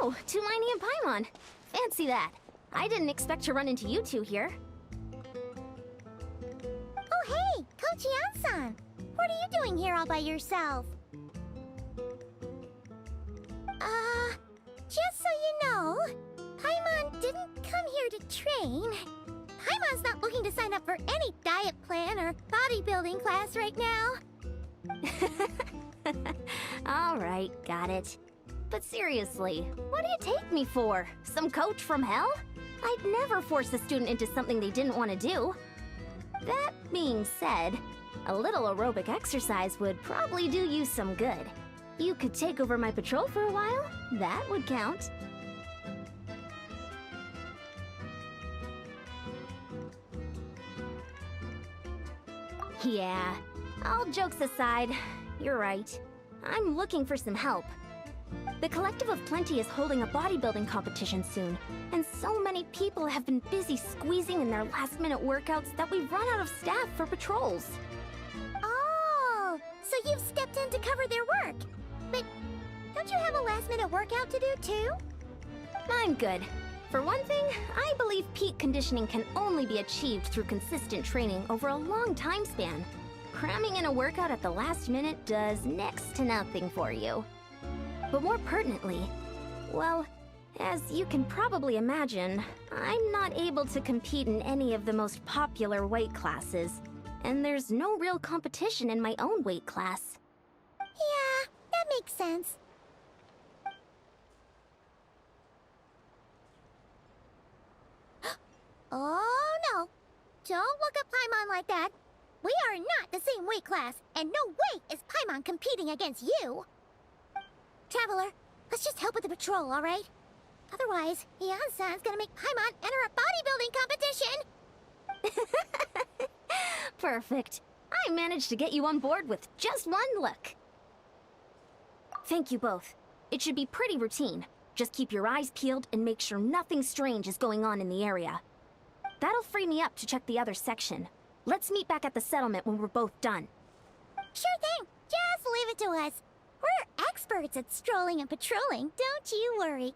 Oh, Tumini and Paimon. Fancy that. I didn't expect to run into you two here. Oh, hey, Coach Yan-san. What are you doing here all by yourself? Just so you know, Paimon didn't come here to train. Paimon's not looking to sign up for any diet plan or bodybuilding class right now. All right, got it. But seriously, what do you take me for? Some coach from hell? I'd never force a student into something they didn't want to do. That being said, a little aerobic exercise would probably do you some good. You could take over my patrol for a while. That would count. Yeah, all jokes aside, you're right. I'm looking for some help. The Collective of Plenty is holding a bodybuilding competition soon, and so many people have been busy squeezing in their last-minute workouts that we've run out of staff for patrols. Oh, so you've stepped in to cover their work. But don't you have a last-minute workout to do too? I'm good. For one thing, I believe peak conditioning can only be achieved through consistent training over a long time span. Cramming in a workout at the last minute does next to nothing for you. But more pertinently, well, as you can probably imagine, I'm not able to compete in any of the most popular weight classes, and there's no real competition in my own weight class. Yeah, that makes sense. Oh no! Don't look at Paimon like that. We are not the same weight class, and no way is Paimon competing against you. Traveler, let's just help with the patrol, all right? Otherwise, Yan-san's gonna make Paimon enter a bodybuilding competition. Perfect. I managed to get you on board with just one look. Thank you both. It should be pretty routine. Just keep your eyes peeled and make sure nothing strange is going on in the area. That'll free me up to check the other section. Let's meet back at the settlement when we're both done. Sure thing. Just leave it to us. We're experts at strolling and patrolling, don't you worry.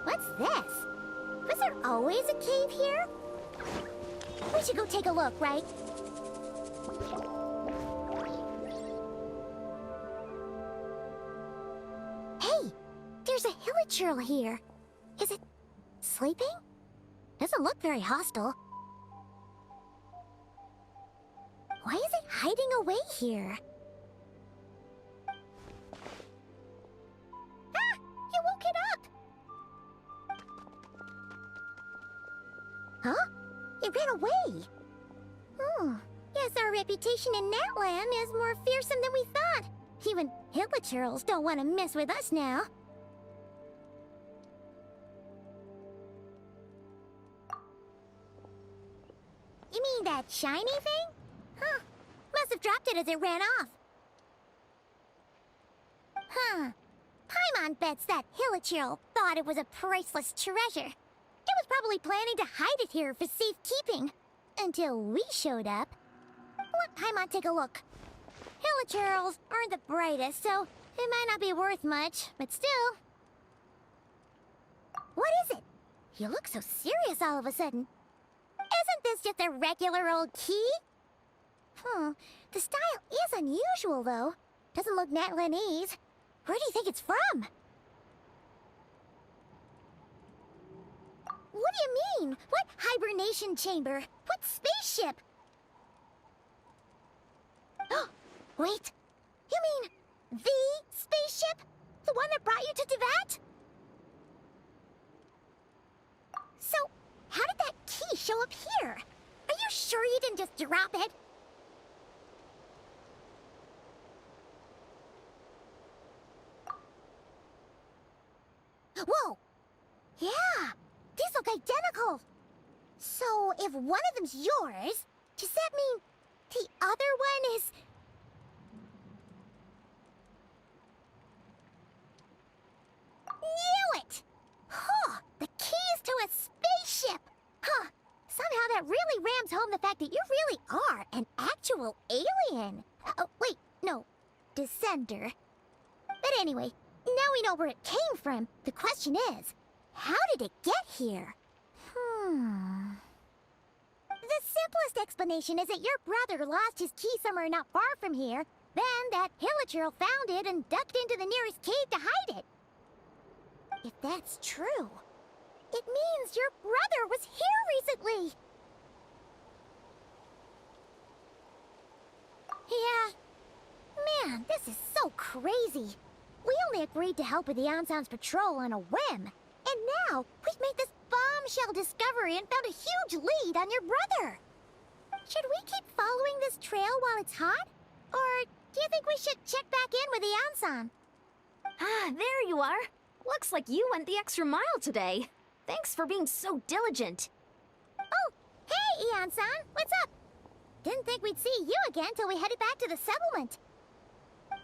What's this? Was there always a cave here? We should go take a look, right? Hey, there's a hilichurl here. Is it sleeping? Doesn't look very hostile. Why is it hiding away here? Ah! You woke it up! Huh? It ran away! Oh, guess our reputation in Natland is more fearsome than we thought. Even hilichurls don't want to mess with us now. You mean that shiny thing? Huh. Must have dropped it as it ran off. Huh. Paimon bets that hilichurl thought it was a priceless treasure. It was probably planning to hide it here for safekeeping. Until we showed up. Let Paimon take a look. Hilichurls aren't the brightest, so it might not be worth much, but still. What is it? You look so serious all of a sudden. Isn't this just a regular old key? The style is unusual, though. Doesn't look Natlanese. Where do you think it's from? What do you mean? What hibernation chamber? What spaceship? Wait, you mean the spaceship? The one that brought you to Teyvat? So, how did that key show up here? Are you sure you didn't just drop it? Whoa! Yeah! These look identical! So, if one of them's yours, does that mean the other one is... Knew it! Huh! The keys to a spaceship! Huh! Somehow that really rams home the fact that you really are an actual alien! Oh, wait, no. Descender. But anyway, now we know where it came from. The question is, how did it get here? The simplest explanation is that your brother lost his key somewhere not far from here. Then that Hilichurl found it and ducked into the nearest cave to hide it. If that's true, it means your brother was here recently. Yeah. Man, this is so crazy. We only agreed to help with the Anson's patrol on a whim. And now, we've made this bombshell discovery and found a huge lead on your brother. Should we keep following this trail while it's hot? Or do you think we should check back in with the Anson? Ah, there you are. Looks like you went the extra mile today. Thanks for being so diligent. Oh, hey, Anson, what's up? Didn't think we'd see you again till we headed back to the settlement.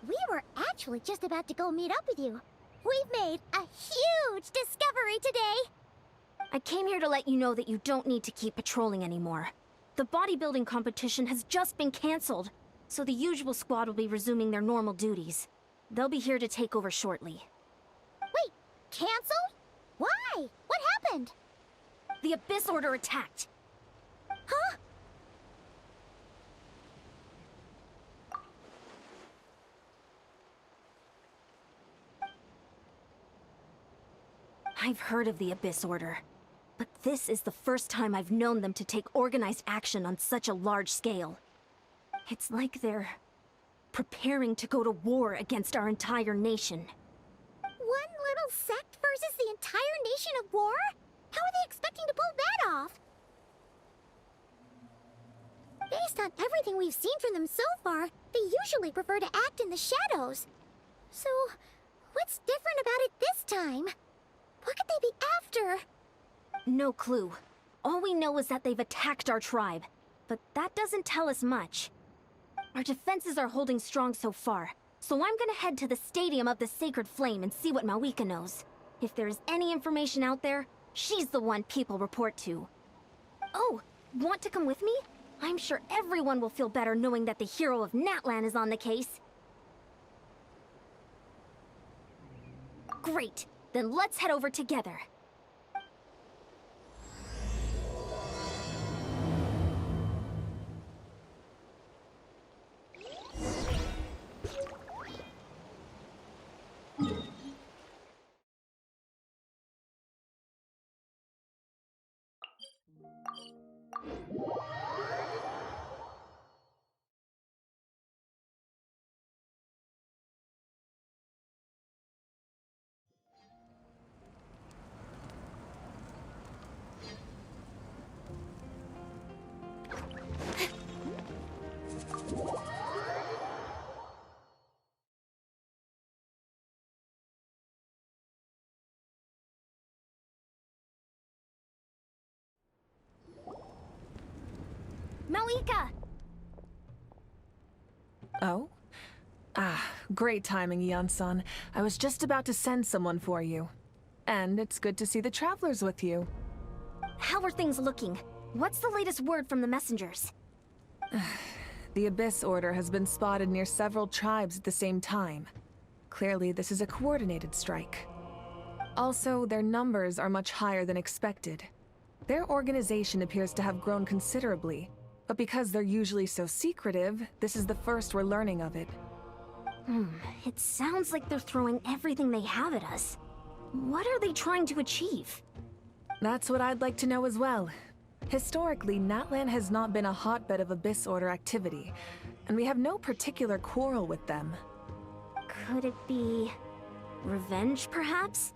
We were actually just about to go meet up with you. We've made a huge discovery today. I came here to let you know that you don't need to keep patrolling anymore. The bodybuilding competition has just been canceled, so the usual squad will be resuming their normal duties. They'll be here to take over shortly. Wait, canceled? Why? What happened? The Abyss Order attacked. Huh? I've heard of the Abyss Order, but this is the first time I've known them to take organized action on such a large scale. It's like they're preparing to go to war against our entire nation. One little sect versus the entire nation of war? How are they expecting to pull that off? Based on everything we've seen from them so far, they usually prefer to act in the shadows. So, what's different about it this time? What could they be after? No clue. All we know is that they've attacked our tribe, but that doesn't tell us much. Our defenses are holding strong so far, so I'm gonna head to the Stadium of the Sacred Flame and see what Mawika knows. If there's any information out there, she's the one people report to. Oh, want to come with me? I'm sure everyone will feel better knowing that the hero of Natlan is on the case. Great! Then let's head over together. Mawika! Oh? Ah, great timing, Yan-san. I was just about to send someone for you. And it's good to see the travelers with you. How are things looking? What's the latest word from the messengers? The Abyss Order has been spotted near several tribes at the same time. Clearly, this is a coordinated strike. Also, their numbers are much higher than expected. Their organization appears to have grown considerably, but because they're usually so secretive, this is the first we're learning of it. It sounds like they're throwing everything they have at us. What are they trying to achieve? That's what I'd like to know as well. Historically, Natlan has not been a hotbed of Abyss Order activity, and we have no particular quarrel with them. Could it be revenge, perhaps?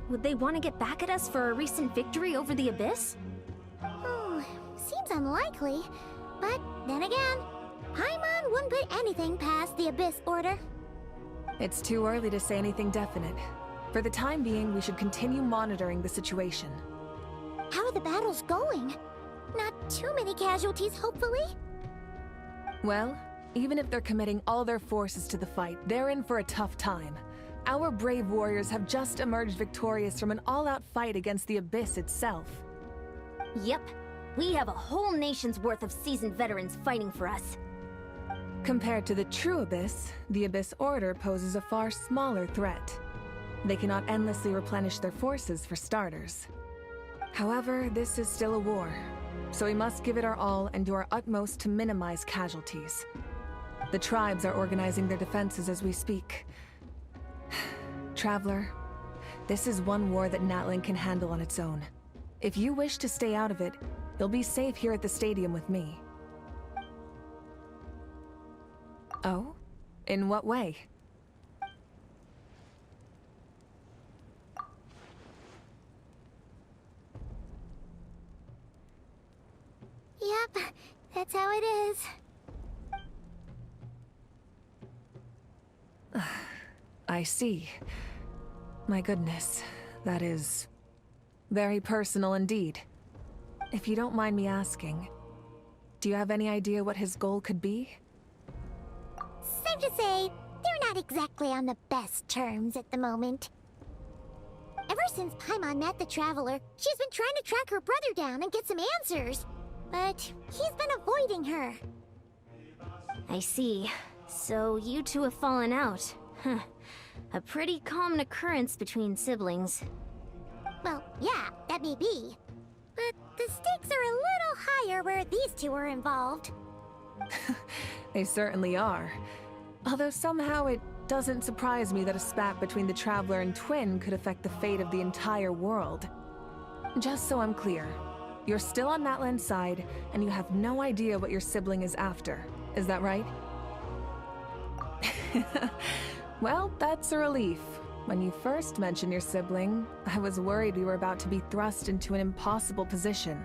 Would they want to get back at us for a recent victory over the Abyss? Seems unlikely. But then again, Paimon wouldn't put anything past the Abyss Order. It's too early to say anything definite. For the time being, we should continue monitoring the situation. How are the battles going? Not too many casualties, hopefully? Well, even if they're committing all their forces to the fight, they're in for a tough time. Our brave warriors have just emerged victorious from an all-out fight against the Abyss itself. Yep. We have a whole nation's worth of seasoned veterans fighting for us. Compared to the true Abyss, the Abyss Order poses a far smaller threat. They cannot endlessly replenish their forces, for starters. However, this is still a war, so we must give it our all and do our utmost to minimize casualties. The tribes are organizing their defenses as we speak. Traveler, this is one war that Natlan can handle on its own. If you wish to stay out of it, you'll be safe here at the stadium with me. Oh? In what way? Yep, that's how it is. I see. My goodness, that is very personal indeed. If you don't mind me asking, do you have any idea what his goal could be? Safe to say, they're not exactly on the best terms at the moment. Ever since Paimon met the Traveler, she's been trying to track her brother down and get some answers. But he's been avoiding her. I see. So you two have fallen out. Huh. A pretty common occurrence between siblings. Well, yeah, that may be. But the stakes are a little higher where these two are involved. They certainly are. Although somehow it doesn't surprise me that a spat between the Traveler and Twin could affect the fate of the entire world. Just so I'm clear, you're still on Natlan's side, and you have no idea what your sibling is after. Is that right? Well, that's a relief. When you first mentioned your sibling, I was worried we were about to be thrust into an impossible position.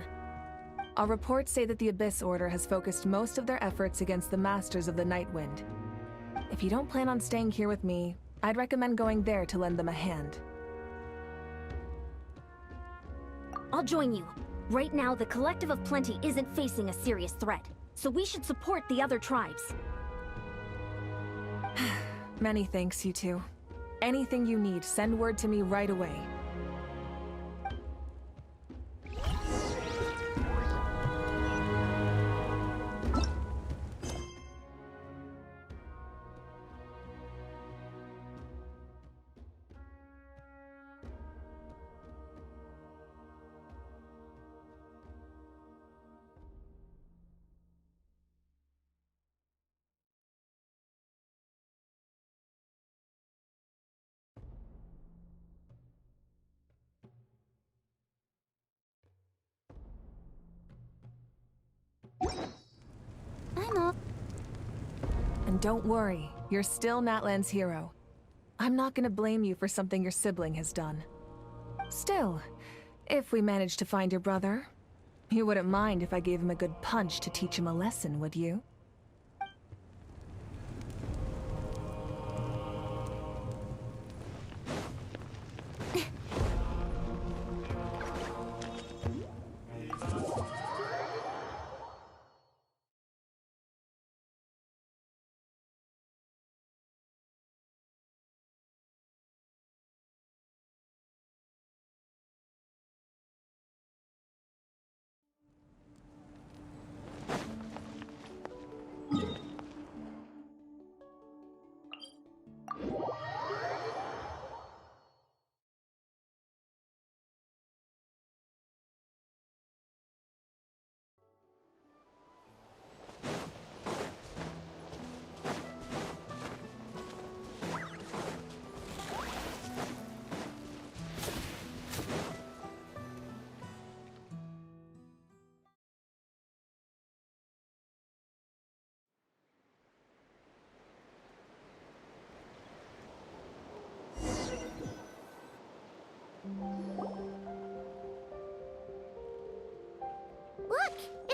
Our reports say that the Abyss Order has focused most of their efforts against the Masters of the Nightwind. If you don't plan on staying here with me, I'd recommend going there to lend them a hand. I'll join you. Right now, the Collective of Plenty isn't facing a serious threat, so we should support the other tribes. Many thanks, you two. Anything you need, send word to me right away. I'm off. And don't worry, you're still Natlan's hero. I'm not gonna blame you for something your sibling has done. Still, if we manage to find your brother, you wouldn't mind if I gave him a good punch to teach him a lesson, would you?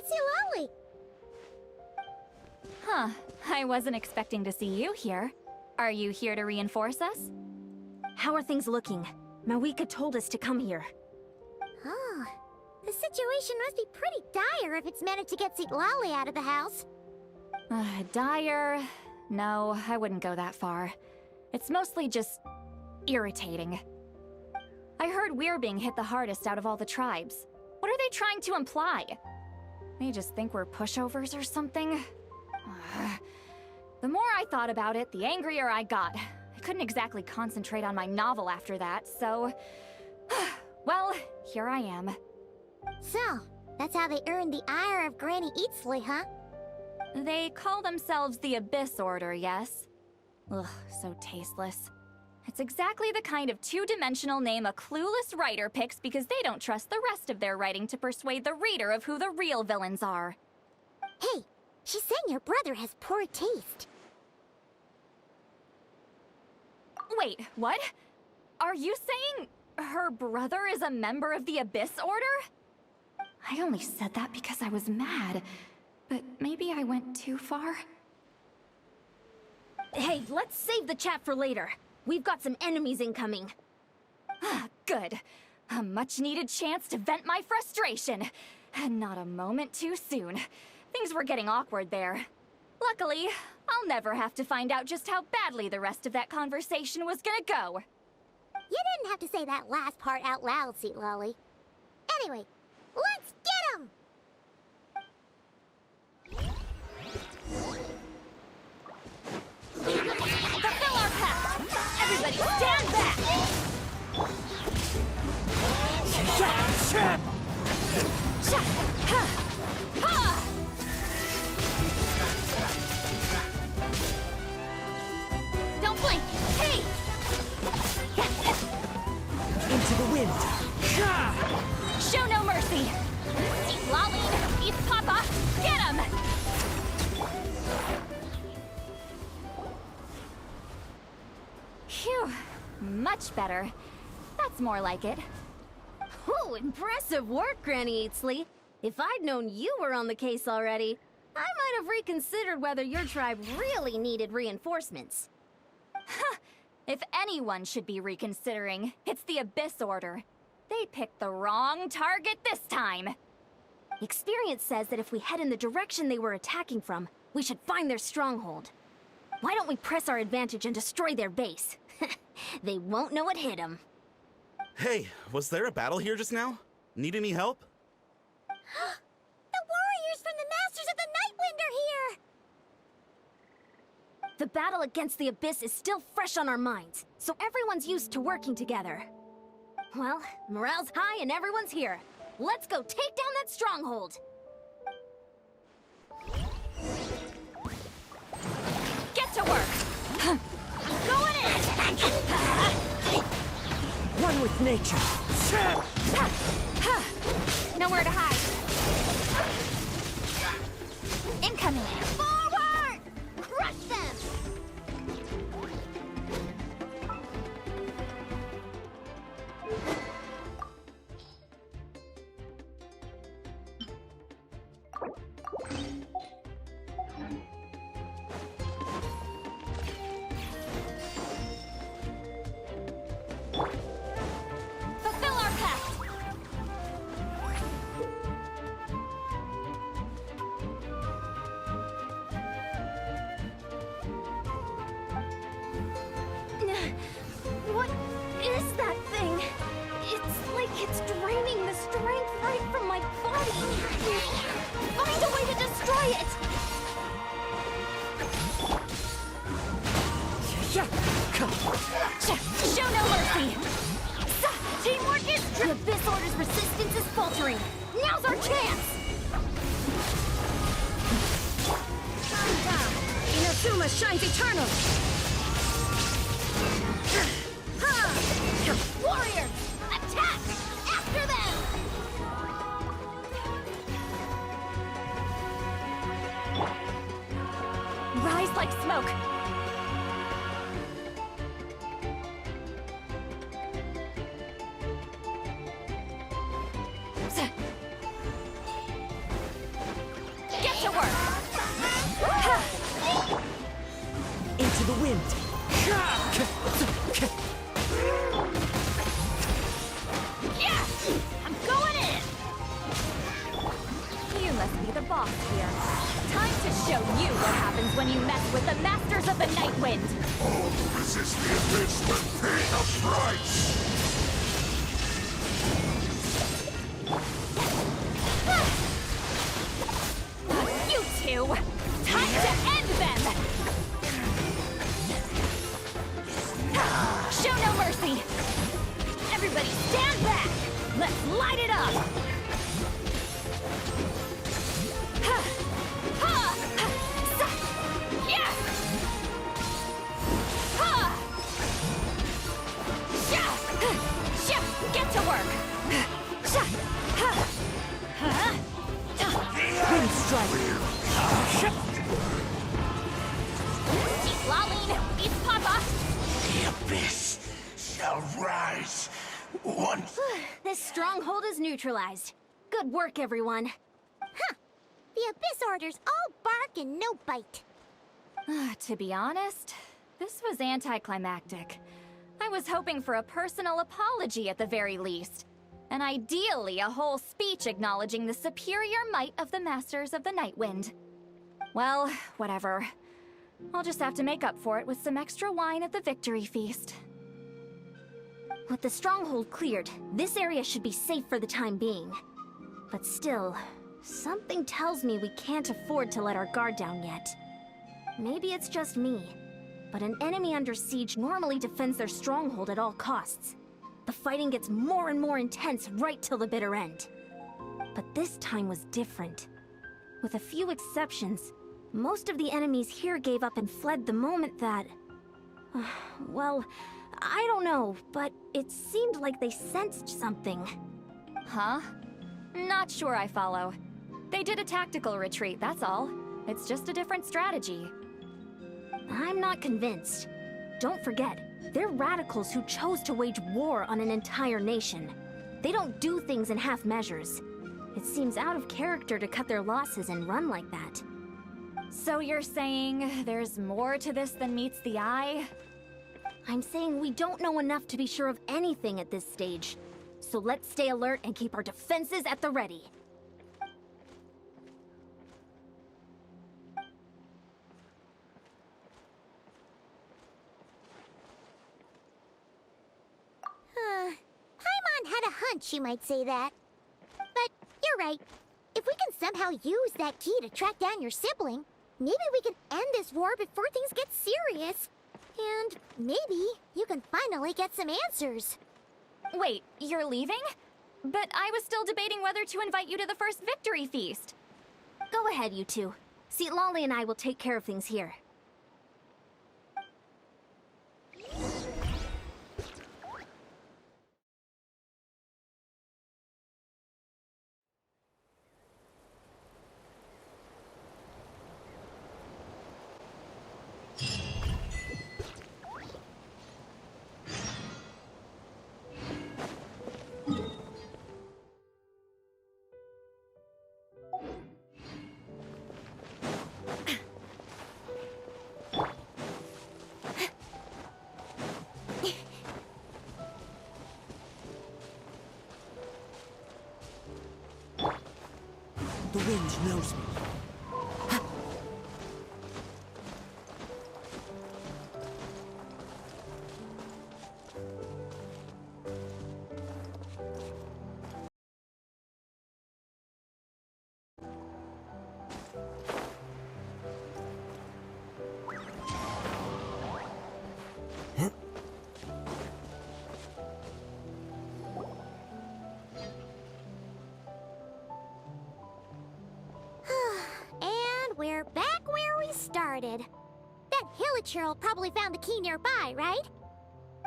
it's Lolly. Huh. I wasn't expecting to see you here. Are you here to reinforce us? How are things looking? Mawika told us to come here. Oh, the situation must be pretty dire if it's managed to get Lolly out of the house. Dire? No, I wouldn't go that far. It's mostly just irritating. I heard we're being hit the hardest out of all the tribes. What are they trying to imply? They just think we're pushovers or something? The more I thought about it, the angrier I got. I couldn't exactly concentrate on my novel after that, so... well, here I am. So, that's how they earned the ire of Granny Eatsley, huh? They call themselves the Abyss Order, yes? Ugh, so tasteless. It's exactly the kind of two-dimensional name a clueless writer picks because they don't trust the rest of their writing to persuade the reader of who the real villains are. Hey, she's saying your brother has poor taste. Wait, what? Are you saying her brother is a member of the Abyss Order? I only said that because I was mad, but maybe I went too far. Hey, let's save the chat for later. We've got some enemies incoming. Good. A much-needed chance to vent my frustration. And not a moment too soon. Things were getting awkward there. Luckily, I'll never have to find out just how badly the rest of that conversation was gonna go. You didn't have to say that last part out loud, Sweet Lolly. Anyway, let's get him! Fulfill our pact! Everybody stand back! Don't blink! Hey! Into the wind. Show no mercy! Eat Laline! Eat Papa! Get him! Phew. Much better. That's more like it. Ooh, impressive work, Granny Eatsley. If I'd known you were on the case already, I might have reconsidered whether your tribe really needed reinforcements. If anyone should be reconsidering, it's the Abyss Order. They picked the wrong target this time. Experience says that if we head in the direction they were attacking from, we should find their stronghold. Why don't we press our advantage and destroy their base? They won't know what hit them. Hey, was there a battle here just now? Need any help? The warriors from the Masters of the Nightwind are here! The battle against the Abyss is still fresh on our minds, so everyone's used to working together. Well, morale's high and everyone's here. Let's go take down that stronghold! Get to work! Going in! One with nature. Nowhere to hide. Incoming! Forward! Crush them! Fulfill our pact! What is that thing? It's like it's draining the strength right from my body. Find a way to destroy it! Show no mercy! Teamwork is true! The Abyss Order's resistance is faltering. Now's our chance! Inazuma shines eternal! Warriors! Attack! After them! Rise like smoke! Into the wind! Yeah! I'm going in! You must be the boss here. Time to show you what happens when you mess with the Masters of the Night Wind! All who resist the abyss will pay the price! You two! Time to end them! Show no mercy! Everybody stand back! Let's light it up! Get to work! Wind strike! Keep lolling! It's Papa! The abyss shall rise once. This stronghold is neutralized. Good work, everyone. Huh. The Abyss Order's all bark and no bite. To be honest, this was anticlimactic. I was hoping for a personal apology at the very least. And ideally, a whole speech acknowledging the superior might of the Masters of the Night Wind. Well, whatever. I'll just have to make up for it with some extra wine at the victory feast. With the stronghold cleared, this area should be safe for the time being. But still, something tells me we can't afford to let our guard down yet. Maybe it's just me, but an enemy under siege normally defends their stronghold at all costs. The fighting gets more and more intense right till the bitter end. But this time was different. With a few exceptions, most of the enemies here gave up and fled the moment that... well, I don't know, but it seemed like they sensed something. Huh? Not sure I follow. They did a tactical retreat, that's all. It's just a different strategy. I'm not convinced. Don't forget, they're radicals who chose to wage war on an entire nation. They don't do things in half measures. It seems out of character to cut their losses and run like that. So you're saying there's more to this than meets the eye? I'm saying we don't know enough to be sure of anything at this stage. So let's stay alert and keep our defenses at the ready. Paimon had a hunch you might say that. But you're right. If we can somehow use that key to track down your sibling, maybe we can end this war before things get serious. And maybe you can finally get some answers. Wait, you're leaving? But I was still debating whether to invite you to the first victory feast. Go ahead, you two. See, Lolly and I will take care of things here. The wind knows me. And we're back where we started. That Hilichurl probably found the key nearby, right?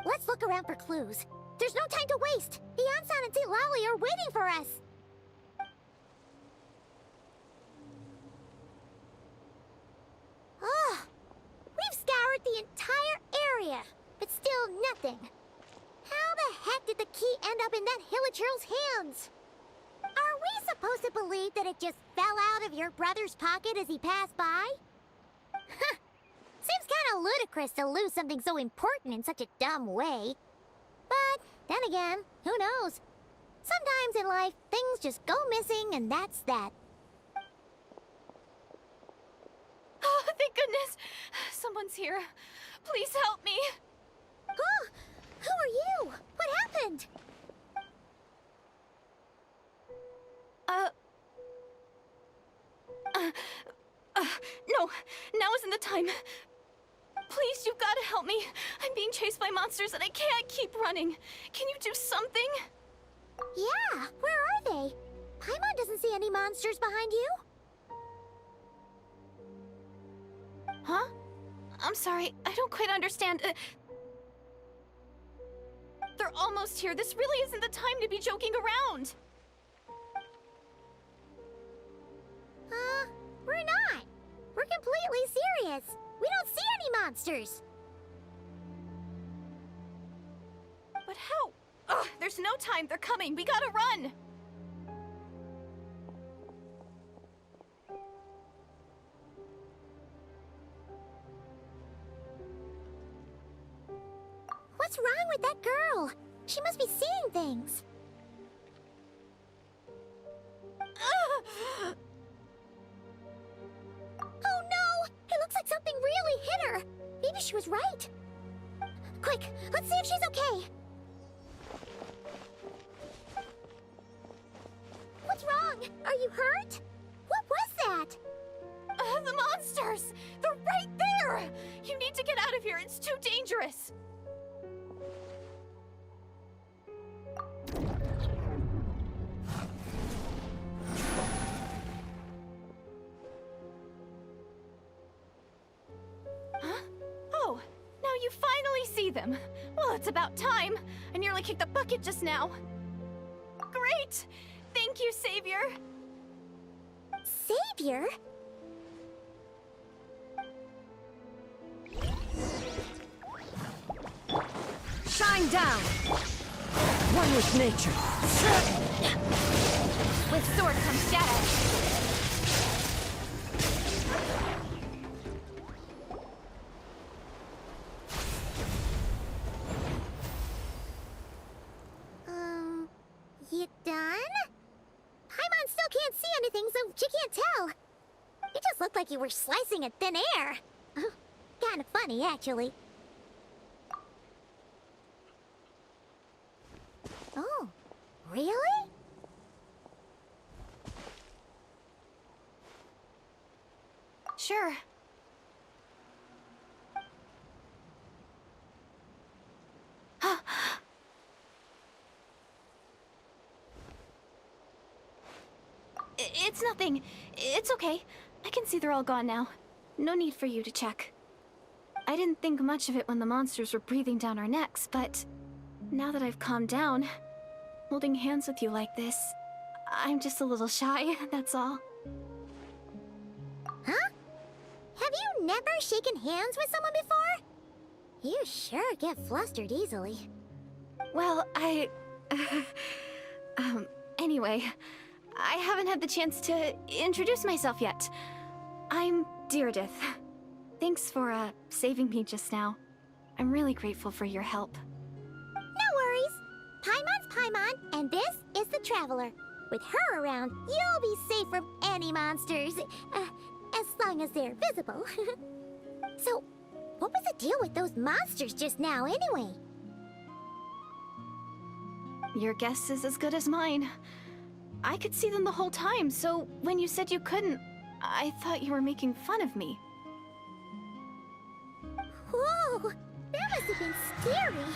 Let's look around for clues. There's no time to waste. The Ansan and St. Lally are waiting for us. Ugh. We've scoured the entire area, but still nothing. How the heck did the key end up in that Hilichurl's hands? Are we supposed to believe that it just fell out of your brother's pocket as he passed by? Seems kind kinda ludicrous to lose something so important in such a dumb way. But then again, who knows? Sometimes in life, things just go missing and that's that. Oh, thank goodness! Someone's here. Please help me! Huh? Who are you? What happened? No, now isn't the time. Please, you've got to help me. I'm being chased by monsters and I can't keep running. Can you do something? Yeah, where are they? Paimon doesn't see any monsters behind you. Huh? I'm sorry, I don't quite understand. They're almost here. This really isn't the time to be joking around. We're not. We're completely serious. We don't see any monsters. But how? Ugh, there's no time. They're coming. We gotta run. What's wrong with that girl? She must be seeing things. Oh no! It looks like something really hit her. Maybe she was right. Quick, let's see if she's okay. What's wrong? Are you hurt? What was that? The monsters! They're right there! You need to get out of here. It's too dangerous. Huh? Oh, now you finally see them. Well, it's about time. I nearly kicked the bucket just now. Great! Thank you, Savior. Savior? Shine down! One with nature. With sword comes shadow. You done? Paimon still can't see anything, so she can't tell. It just looked like you were slicing at thin air. Kinda funny, actually. Oh, really? Sure. It's nothing. It's okay. I can see they're all gone now. No need for you to check. I didn't think much of it when the monsters were breathing down our necks, but now that I've calmed down, holding hands with you like this, I'm just a little shy, that's all. Huh? Have you never shaken hands with someone before? You sure get flustered easily. Well, anyway, I haven't had the chance to introduce myself yet. I'm Deirdith. Thanks for, saving me just now. I'm really grateful for your help. No worries. Paimon's Paimon, and this is the Traveler. With her around, you'll be safe from any monsters. As long as they're visible. So, what was the deal with those monsters just now, anyway? Your guess is as good as mine. I could see them the whole time, so when you said you couldn't, I thought you were making fun of me. Whoa! That must have been scary.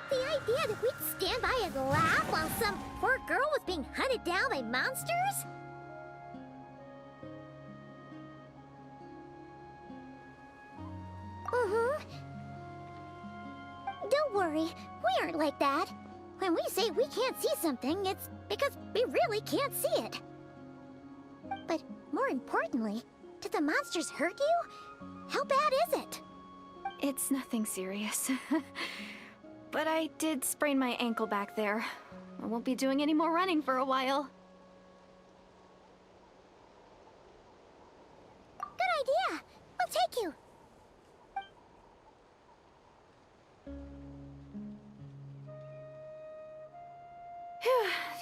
The idea that we'd stand by and laugh while some poor girl was being hunted down by monsters? Don't worry, we aren't like that. When we say we can't see something, it's because we really can't see it. But more importantly, did the monsters hurt you? How bad is it? It's nothing serious. But I did sprain my ankle back there. I won't be doing any more running for a while. Good idea. We'll take you.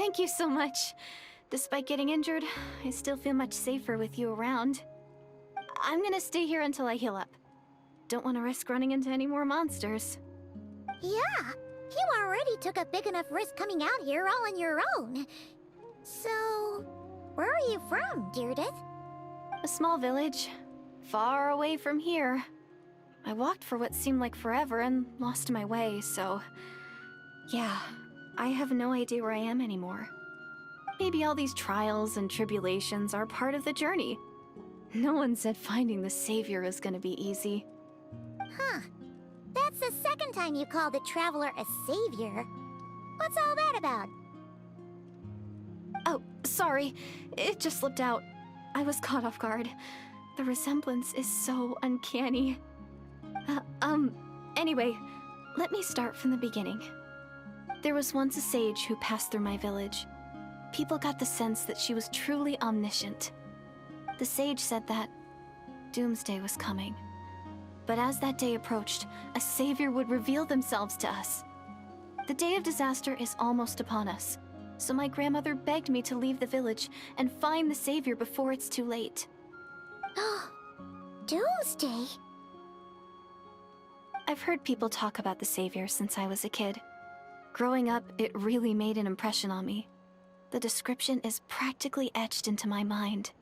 Thank you so much. Despite getting injured, I still feel much safer with you around. I'm gonna stay here until I heal up. Don't want to risk running into any more monsters. Yeah, you already took a big enough risk coming out here all on your own. So, where are you from, Deirdre? A small village, far away from here. I walked for what seemed like forever and lost my way, so... yeah, I have no idea where I am anymore. Maybe all these trials and tribulations are part of the journey. No one said finding the Savior is gonna be easy. Huh. That's the second time you called the Traveler a savior. What's all that about? Oh, sorry. It just slipped out. I was caught off guard. The resemblance is so uncanny. Anyway, let me start from the beginning. There was once a sage who passed through my village. People got the sense that she was truly omniscient. The sage said that doomsday was coming. But as that day approached, a savior would reveal themselves to us. The day of disaster is almost upon us, so my grandmother begged me to leave the village and find the savior before it's too late. Doomsday? I've heard people talk about the savior since I was a kid. Growing up, it really made an impression on me. The description is practically etched into my mind.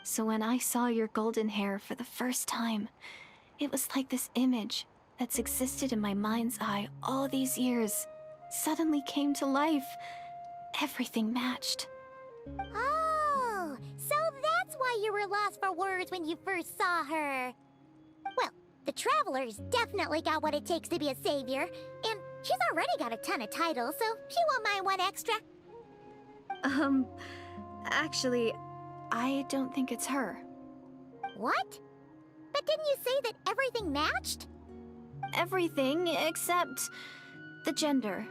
So when I saw your golden hair for the first time, it was like this image that's existed in my mind's eye all these years suddenly came to life. Everything matched. Oh, so that's why you were lost for words when you first saw her. Well, the Traveler's definitely got what it takes to be a savior, and she's already got a ton of titles, so she won't mind one extra. Actually, I don't think it's her. What? But didn't you say that everything matched? Everything except the gender.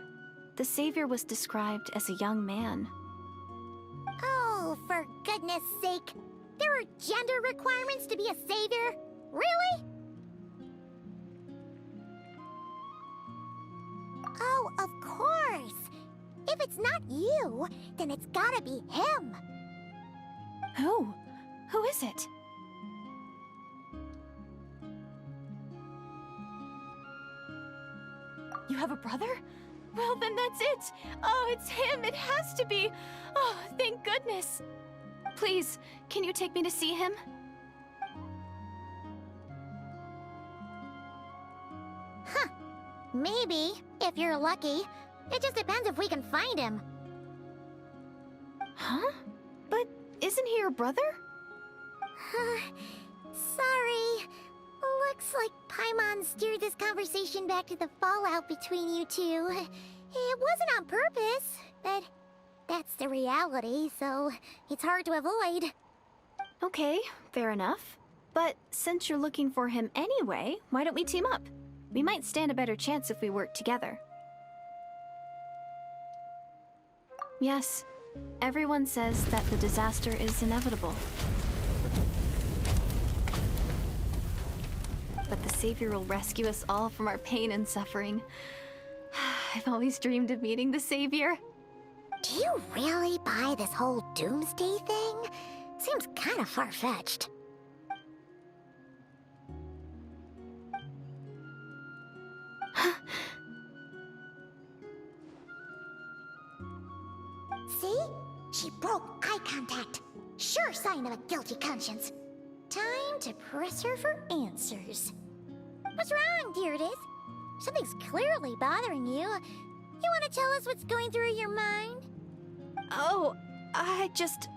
The savior was described as a young man. Oh, for goodness sake. There are gender requirements to be a savior? Really? Oh, of course. If it's not you, then it's gotta be him. Who? Who is it? You have a brother? Well, then that's it! Oh, it's him! It has to be! Oh, thank goodness! Please, can you take me to see him? Huh. Maybe, if you're lucky. It just depends if we can find him. Huh? But isn't he your brother? Sorry. Looks like Paimon steered this conversation back to the fallout between you two. It wasn't on purpose, but that's the reality, so it's hard to avoid. Okay, fair enough. But since you're looking for him anyway, why don't we team up? We might stand a better chance if we work together. Yes, everyone says that the disaster is inevitable. But the Savior will rescue us all from our pain and suffering. I've always dreamed of meeting the Savior. Do you really buy this whole doomsday thing? Seems kind of far-fetched. See? She broke eye contact. Sure sign of a guilty conscience. Time to press her for answers. What's wrong, Deirdre? Something's clearly bothering you. You want to tell us what's going through your mind? Oh, I just...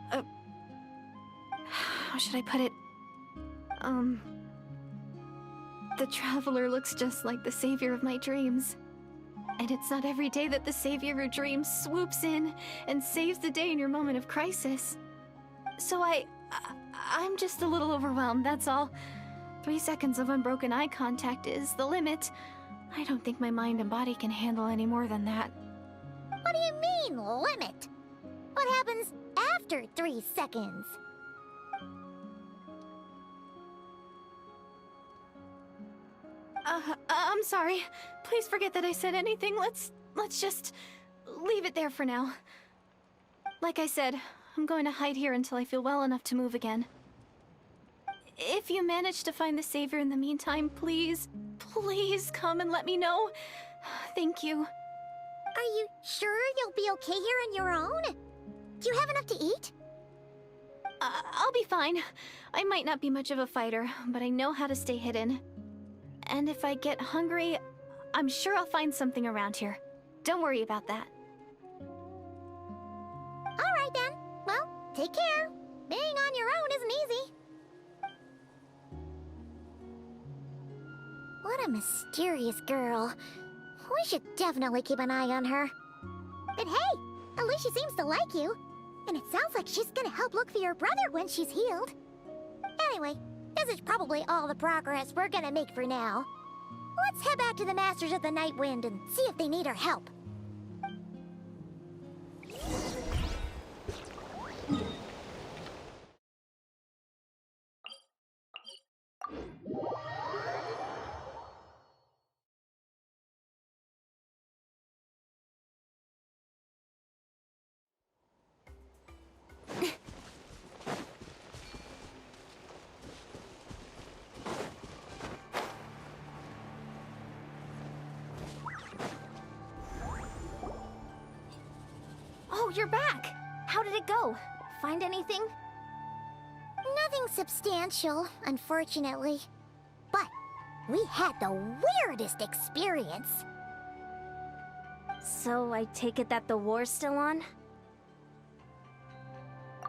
how should I put it? The Traveler looks just like the Savior of my dreams. And it's not every day that the Savior of your dreams swoops in and saves the day in your moment of crisis. So I'm just a little overwhelmed, that's all. 3 seconds of unbroken eye contact is the limit. I don't think my mind and body can handle any more than that. What do you mean, limit? What happens after 3 seconds? I'm sorry. Please forget that I said anything. Let's just leave it there for now. Like I said, I'm going to hide here until I feel well enough to move again. If you manage to find the Savior in the meantime, please come and let me know. Thank you. Are you sure you'll be okay here on your own? Do you have enough to eat? I'll be fine. I might not be much of a fighter, but I know how to stay hidden. And if I get hungry, I'm sure I'll find something around here. Don't worry about that. Alright then. Well, take care. Being on your own isn't easy. What a mysterious girl. We should definitely keep an eye on her. But hey, at least she seems to like you. And it sounds like she's gonna help look for your brother when she's healed. Anyway, this is probably all the progress we're gonna make for now. Let's head back to the Masters of the Night Wind and see if they need our help. Oh, you're back! How did it go? Find anything? Nothing substantial, unfortunately. But we had the weirdest experience. So I take it that the war's still on?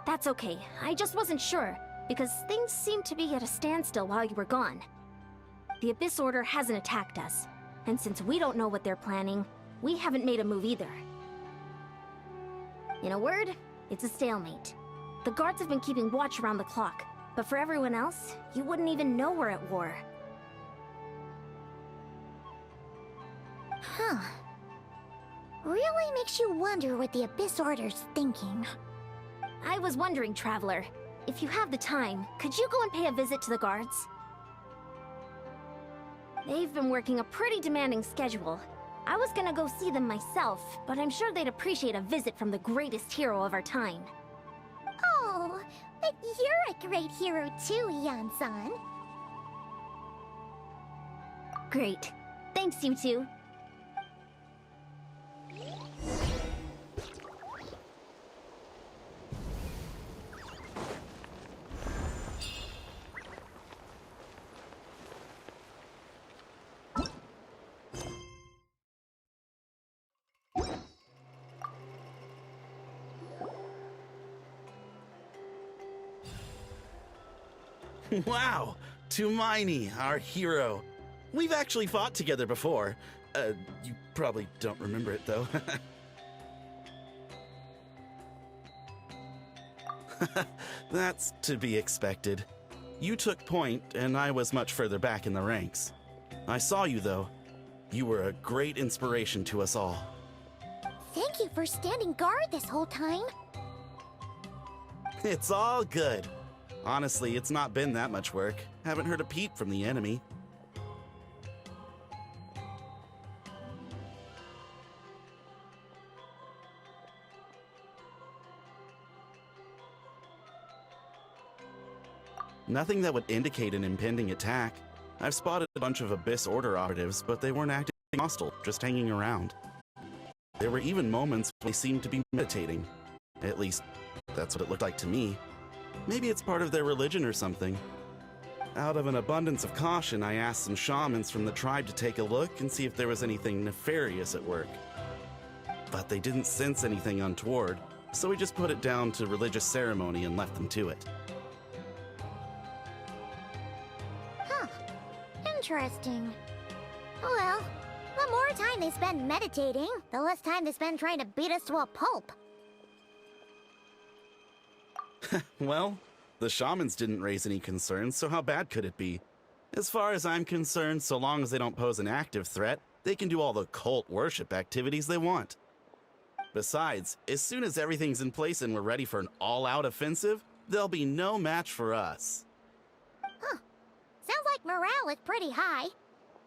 That's okay. I just wasn't sure, because things seemed to be at a standstill while you were gone. The Abyss Order hasn't attacked us, and since we don't know what they're planning, we haven't made a move either. In a word, it's a stalemate. The guards have been keeping watch around the clock, but for everyone else, you wouldn't even know we're at war. Huh. Really makes you wonder what the Abyss Order's thinking. I was wondering, Traveler, if you have the time, could you go and pay a visit to the guards? They've been working a pretty demanding schedule. I was gonna go see them myself, but I'm sure they'd appreciate a visit from the greatest hero of our time. Oh, but you're a great hero too, Yan-san. Great. Thanks, you two. Wow! Tumaini, our hero. We've actually fought together before. You probably don't remember it, though. That's to be expected. You took point, and I was much further back in the ranks. I saw you, though. You were a great inspiration to us all. Thank you for standing guard this whole time. It's all good. Honestly, it's not been that much work. Haven't heard a peep from the enemy. Nothing that would indicate an impending attack. I've spotted a bunch of Abyss Order operatives, but they weren't acting hostile, just hanging around. There were even moments when they seemed to be meditating. At least, that's what it looked like to me. Maybe it's part of their religion or something. Out of an abundance of caution, I asked some shamans from the tribe to take a look and see if there was anything nefarious at work. But they didn't sense anything untoward, so we just put it down to religious ceremony and left them to it. Huh. Interesting. Well, the more time they spend meditating, the less time they spend trying to beat us to a pulp. Well, the shamans didn't raise any concerns, so how bad could it be? As far as I'm concerned, so long as they don't pose an active threat, they can do all the cult worship activities they want. Besides, as soon as everything's in place and we're ready for an all-out offensive, there'll be no match for us. Huh. Sounds like morale is pretty high.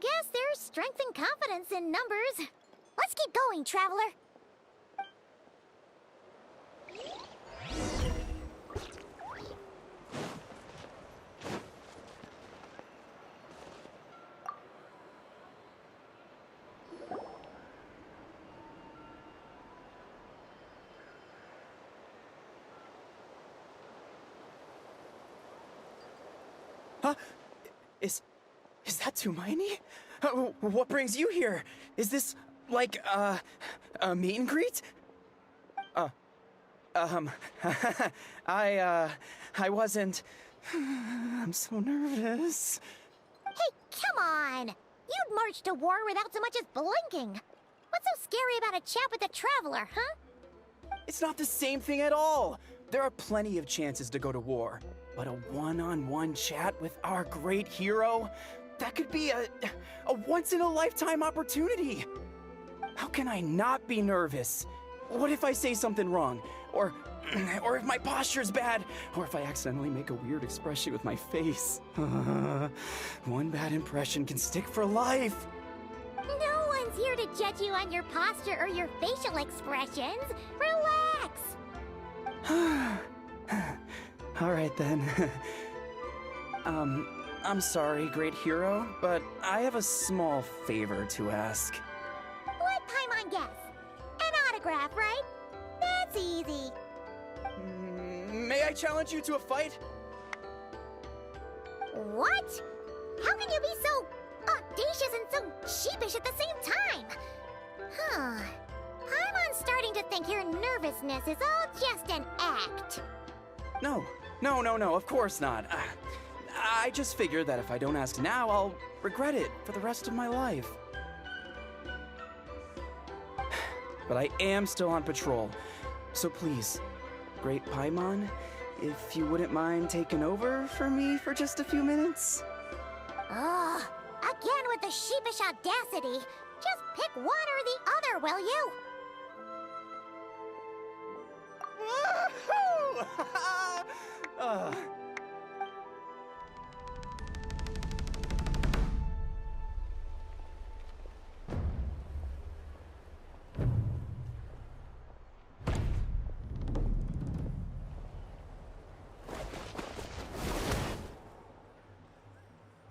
Guess there's strength and confidence in numbers. Let's keep going, Traveler. Huh? Is that Hermione? What brings you here? Is this, like, a meet and greet? I wasn't... I'm so nervous. Hey, come on! You'd march to war without so much as blinking. What's so scary about a chat with a traveler, huh? It's not the same thing at all. There are plenty of chances to go to war. But a one-on-one chat with our great hero? That could be a once-in-a-lifetime opportunity. How can I not be nervous? What if I say something wrong? Or if my posture's bad? Or if I accidentally make a weird expression with my face? One bad impression can stick for life. No one's here to judge you on your posture or your facial expressions. Relax! All right then. I'm sorry, great hero, but I have a small favor to ask. Let Paimon guess. An autograph, right? That's easy. May I challenge you to a fight? What? How can you be so audacious and so sheepish at the same time? Huh. Paimon's starting to think your nervousness is all just an act. No, of course not. I just figured that if I don't ask now, I'll regret it for the rest of my life. But I am still on patrol, so please, Great Paimon, if you wouldn't mind taking over for me for just a few minutes? Ugh, again with the sheepish audacity. Just pick one or the other, will you?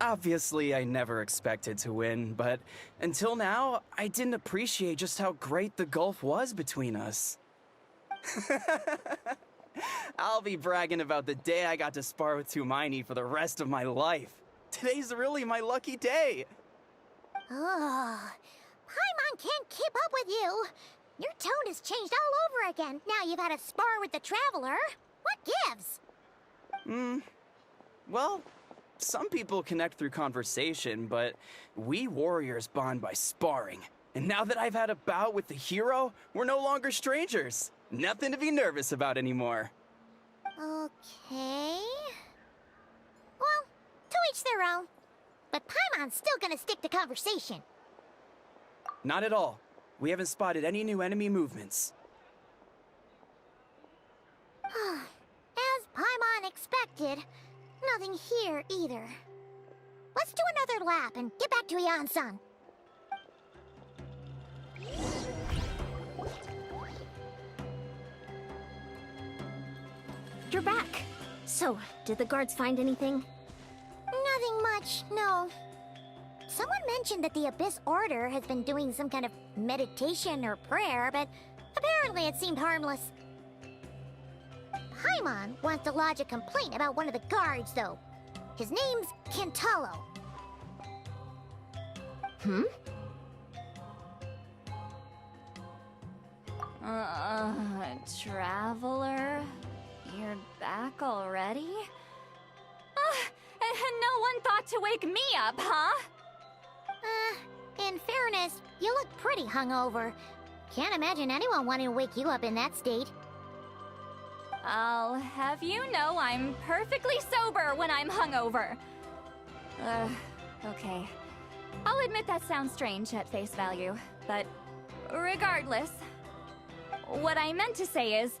Obviously, I never expected to win, but until now, I didn't appreciate just how great the gulf was between us. I'll be bragging about the day I got to spar with Hermione for the rest of my life. Today's really my lucky day. Ugh, Paimon can't keep up with you. Your tone has changed all over again. Now you've had a spar with the Traveler. What gives? Well, some people connect through conversation, but we warriors bond by sparring. And now that I've had a bout with the hero, we're no longer strangers. Nothing to be nervous about anymore. Okay. Well, to each their own. But Paimon's still gonna stick to conversation. Not at all. We haven't spotted any new enemy movements. As Paimon expected, nothing here either. Let's do another lap and get back to Yan-san. You're back. So, did the guards find anything? Nothing much, no. Someone mentioned that the Abyss Order has been doing some kind of meditation or prayer, but apparently it seemed harmless. Paimon wants to lodge a complaint about one of the guards, though. His name's Kentalo. Traveler? You're back already? And no one thought to wake me up, huh? In fairness, you look pretty hungover. Can't imagine anyone wanting to wake you up in that state. I'll have you know I'm perfectly sober when I'm hungover. Okay. I'll admit that sounds strange at face value, but regardless, what I meant to say is,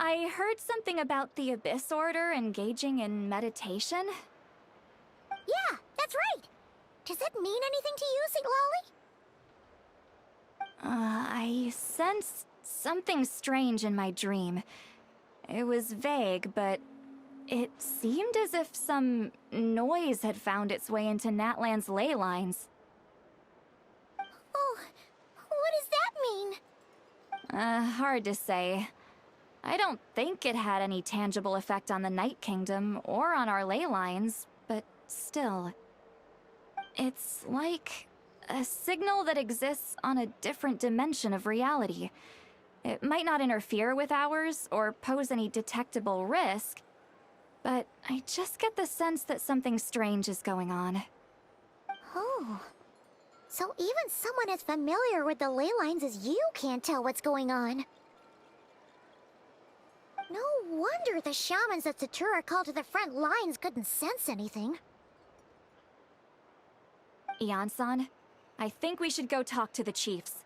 I heard something about the Abyss Order engaging in meditation. Yeah, that's right. Does that mean anything to you, Siglali? I sensed something strange in my dream. It was vague, but it seemed as if some noise had found its way into Natlan's ley lines. Oh, what does that mean? Hard to say. I don't think it had any tangible effect on the Night Kingdom or on our ley lines, but still. It's like a signal that exists on a different dimension of reality. It might not interfere with ours or pose any detectable risk, but I just get the sense that something strange is going on. Oh. So even someone as familiar with the ley lines as you can't tell what's going on. No wonder the shamans that Satura called to the front lines couldn't sense anything. Ian-san, I think we should go talk to the chiefs.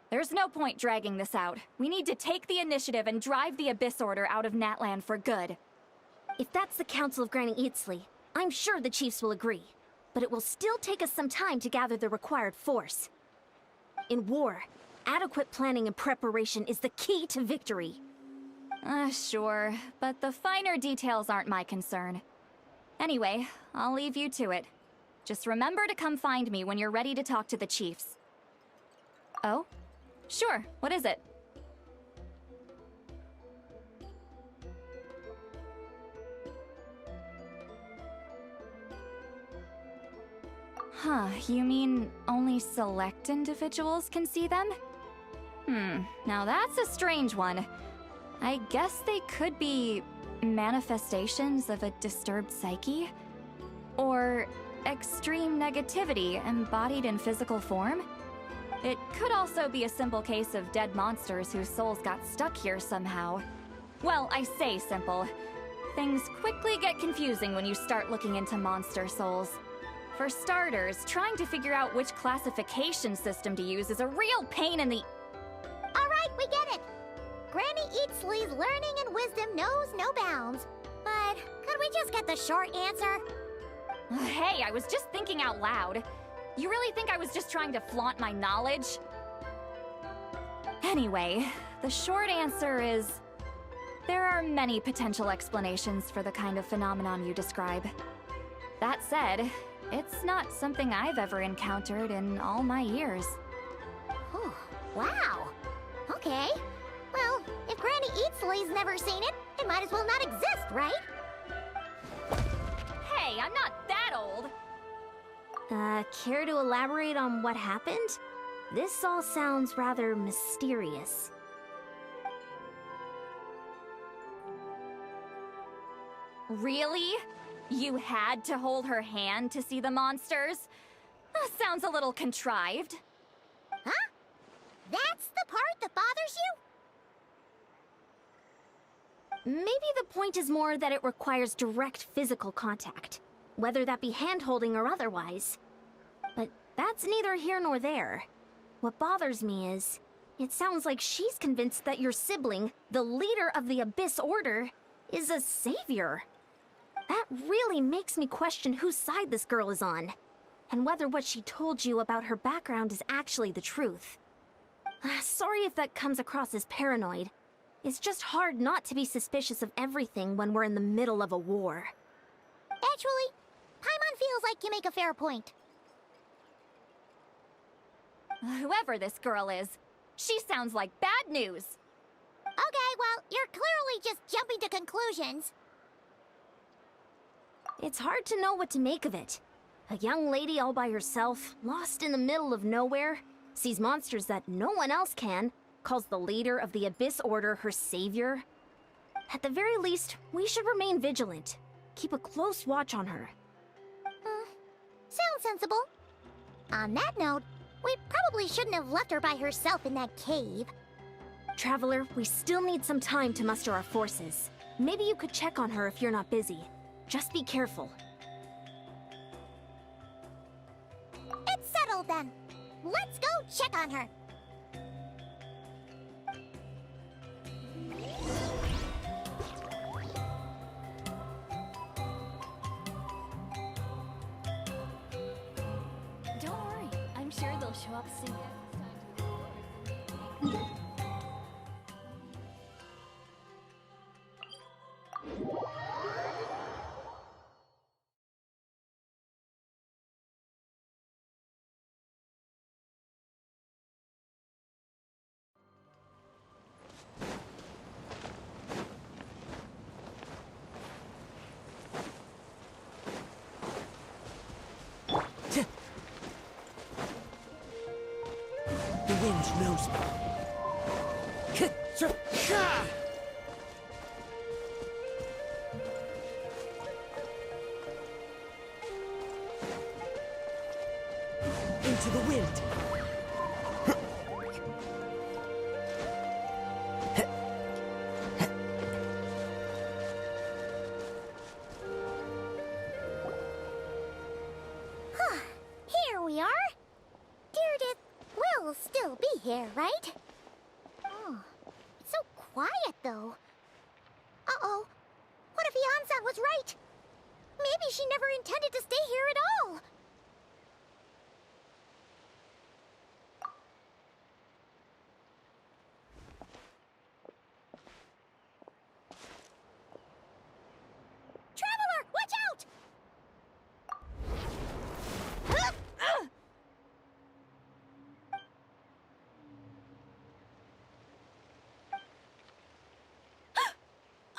There's no point dragging this out. We need to take the initiative and drive the Abyss Order out of Natlan for good. If that's the Council of Granny Eatsley, I'm sure the chiefs will agree. But it will still take us some time to gather the required force. In war, adequate planning and preparation is the key to victory. Sure, but the finer details aren't my concern. Anyway, I'll leave you to it. Just remember to come find me when you're ready to talk to the chiefs. Oh? Sure, what is it? Huh, you mean only select individuals can see them? Now that's a strange one. I guess they could be manifestations of a disturbed psyche? Or extreme negativity embodied in physical form? It could also be a simple case of dead monsters whose souls got stuck here somehow. Well, I say simple. Things quickly get confusing when you start looking into monster souls. For starters, trying to figure out which classification system to use is a real pain in the... Alright, we get it! Granny Eatsley's learning and wisdom knows no bounds. But could we just get the short answer? Hey, I was just thinking out loud. You really think I was just trying to flaunt my knowledge? Anyway, the short answer is... there are many potential explanations for the kind of phenomenon you describe. That said, it's not something I've ever encountered in all my years. Oh, wow. Okay. Well, if Granny Eatsley's never seen it, it might as well not exist, right? Hey, I'm not that old! Care to elaborate on what happened? This all sounds rather mysterious. Really? You had to hold her hand to see the monsters? Sounds a little contrived. Huh? That's the part that bothers you? Maybe the point is more that it requires direct physical contact, whether that be hand-holding or otherwise. But that's neither here nor there. What bothers me is, it sounds like she's convinced that your sibling, the leader of the Abyss Order, is a savior. That really makes me question whose side this girl is on, and whether what she told you about her background is actually the truth. Sorry if that comes across as paranoid. It's just hard not to be suspicious of everything when we're in the middle of a war. Actually, Paimon feels like you make a fair point. Whoever this girl is, she sounds like bad news. Okay, well, you're clearly just jumping to conclusions. It's hard to know what to make of it. A young lady all by herself, lost in the middle of nowhere, sees monsters that no one else can, calls the leader of the Abyss Order her savior. At the very least, we should remain vigilant. Keep a close watch on her. Sounds sensible. On that note, we probably shouldn't have left her by herself in that cave. Traveler, we still need some time to muster our forces. Maybe you could check on her if you're not busy. Just be careful. It's settled then. Let's go check on her. Don't worry, I'm sure they'll show up soon. wind knows me. Into the wind. Here we are. Deirdre will still be here, right? Oh, it's so quiet, though. Uh-oh. What if Yansan was right? Maybe she never intended to stay here at all. Traveler, watch out!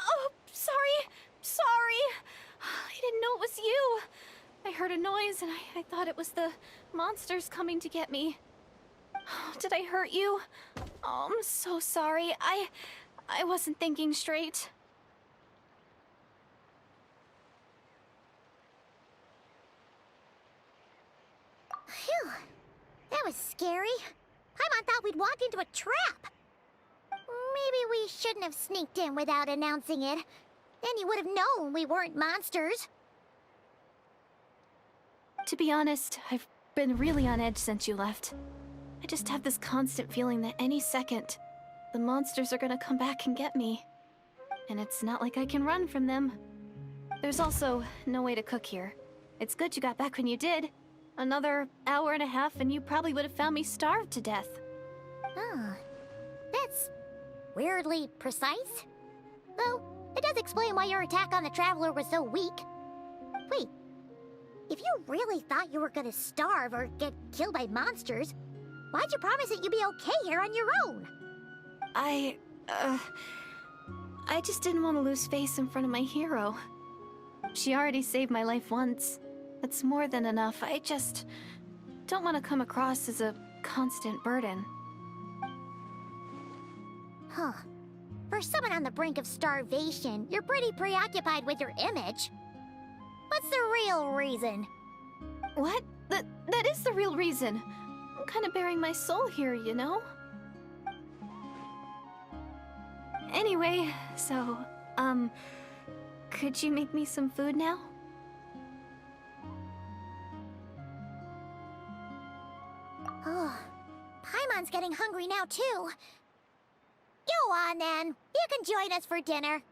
Oh, sorry. I didn't know it was you. I heard a noise and I thought it was the monsters coming to get me. Did I hurt you? Oh, I'm so sorry. I wasn't thinking straight. Phew. That was scary. Paimon thought we'd walked into a trap. Maybe we shouldn't have sneaked in without announcing it. Then you would have known we weren't monsters. To be honest, I've been really on edge since you left. I just have this constant feeling that any second, the monsters are gonna come back and get me. And it's not like I can run from them. There's also no way to cook here. It's good you got back when you did. Another hour and a half and you probably would have found me starved to death. Oh, that's weirdly precise. Though, it does explain why your attack on the Traveler was so weak. Wait, if you really thought you were gonna starve or get killed by monsters, why'd you promise that you'd be okay here on your own? I just didn't want to lose face in front of my hero. She already saved my life once. That's more than enough. I just don't want to come across as a constant burden. Huh. For someone on the brink of starvation, you're pretty preoccupied with your image. What's the real reason? What? That is the real reason. I'm kind of bearing my soul here, you know? Anyway, so, could you make me some food now? Oh, Paimon's getting hungry now, too. Go on, then. You can join us for dinner.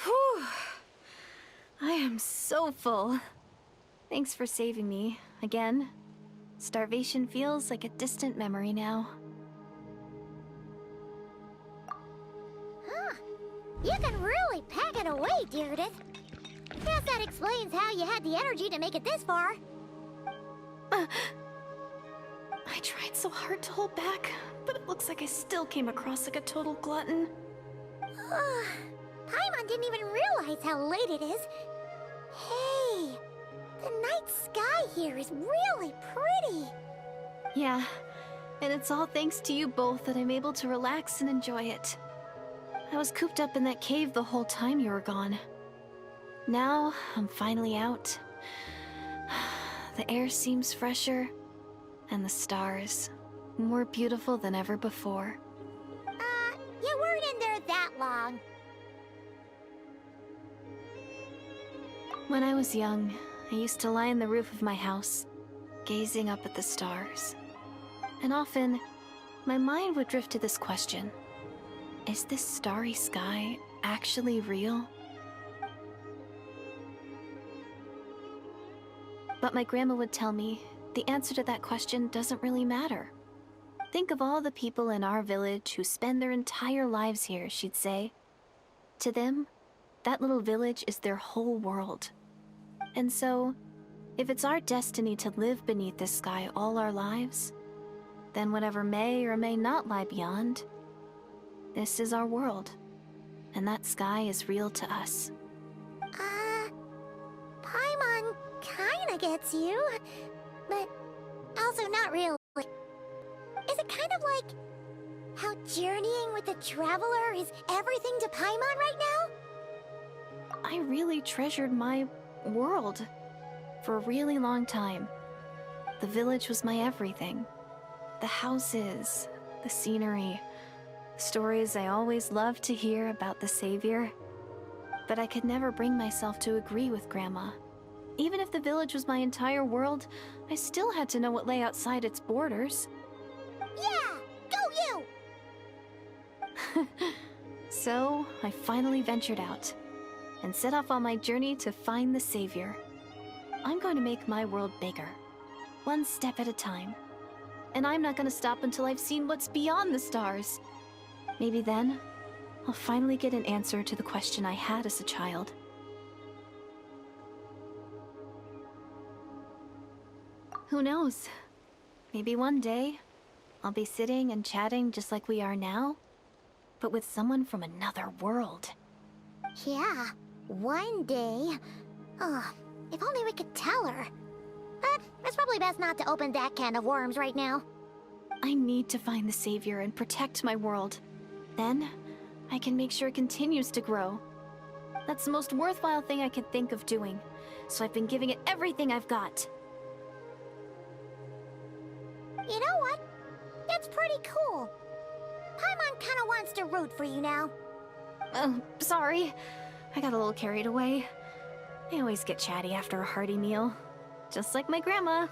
Whew. I am so full. Thanks for saving me, again. Starvation feels like a distant memory now. Huh. You can really pack it away, Deirdre. Guess that explains how you had the energy to make it this far. I tried so hard to hold back, but it looks like I still came across like a total glutton. Paimon didn't even realize how late it is. Hey, the night sky here is really pretty. Yeah, and it's all thanks to you both that I'm able to relax and enjoy it. I was cooped up in that cave the whole time you were gone. Now, I'm finally out. The air seems fresher, and the stars more beautiful than ever before. You weren't in there that long. When I was young, I used to lie on the roof of my house, gazing up at the stars. And often, my mind would drift to this question. Is this starry sky actually real? But my grandma would tell me the answer to that question doesn't really matter. Think of all the people in our village who spend their entire lives here, she'd say. To them, that little village is their whole world. And so, if it's our destiny to live beneath this sky all our lives, then whatever may or may not lie beyond, this is our world, and that sky is real to us. gets you, but also not really. Is it kind of like how journeying with the Traveler is everything to Paimon right now? I really treasured my world for a really long time. The village was my everything. The houses, the scenery, stories I always loved to hear about the Savior. But I could never bring myself to agree with Grandma. Even if the village was my entire world, I still had to know what lay outside its borders. Yeah! Go you! So, I finally ventured out and set off on my journey to find the Savior. I'm going to make my world bigger, one step at a time. And I'm not going to stop until I've seen what's beyond the stars. Maybe then, I'll finally get an answer to the question I had as a child. Who knows? Maybe one day, I'll be sitting and chatting just like we are now, but with someone from another world. Yeah, one day. Oh, if only we could tell her. But it's probably best not to open that can of worms right now. I need to find the Savior and protect my world. Then, I can make sure it continues to grow. That's the most worthwhile thing I could think of doing, so I've been giving it everything I've got. You know what? That's pretty cool. Paimon kinda wants to root for you now. Oh, sorry. I got a little carried away. I always get chatty after a hearty meal. Just like my grandma.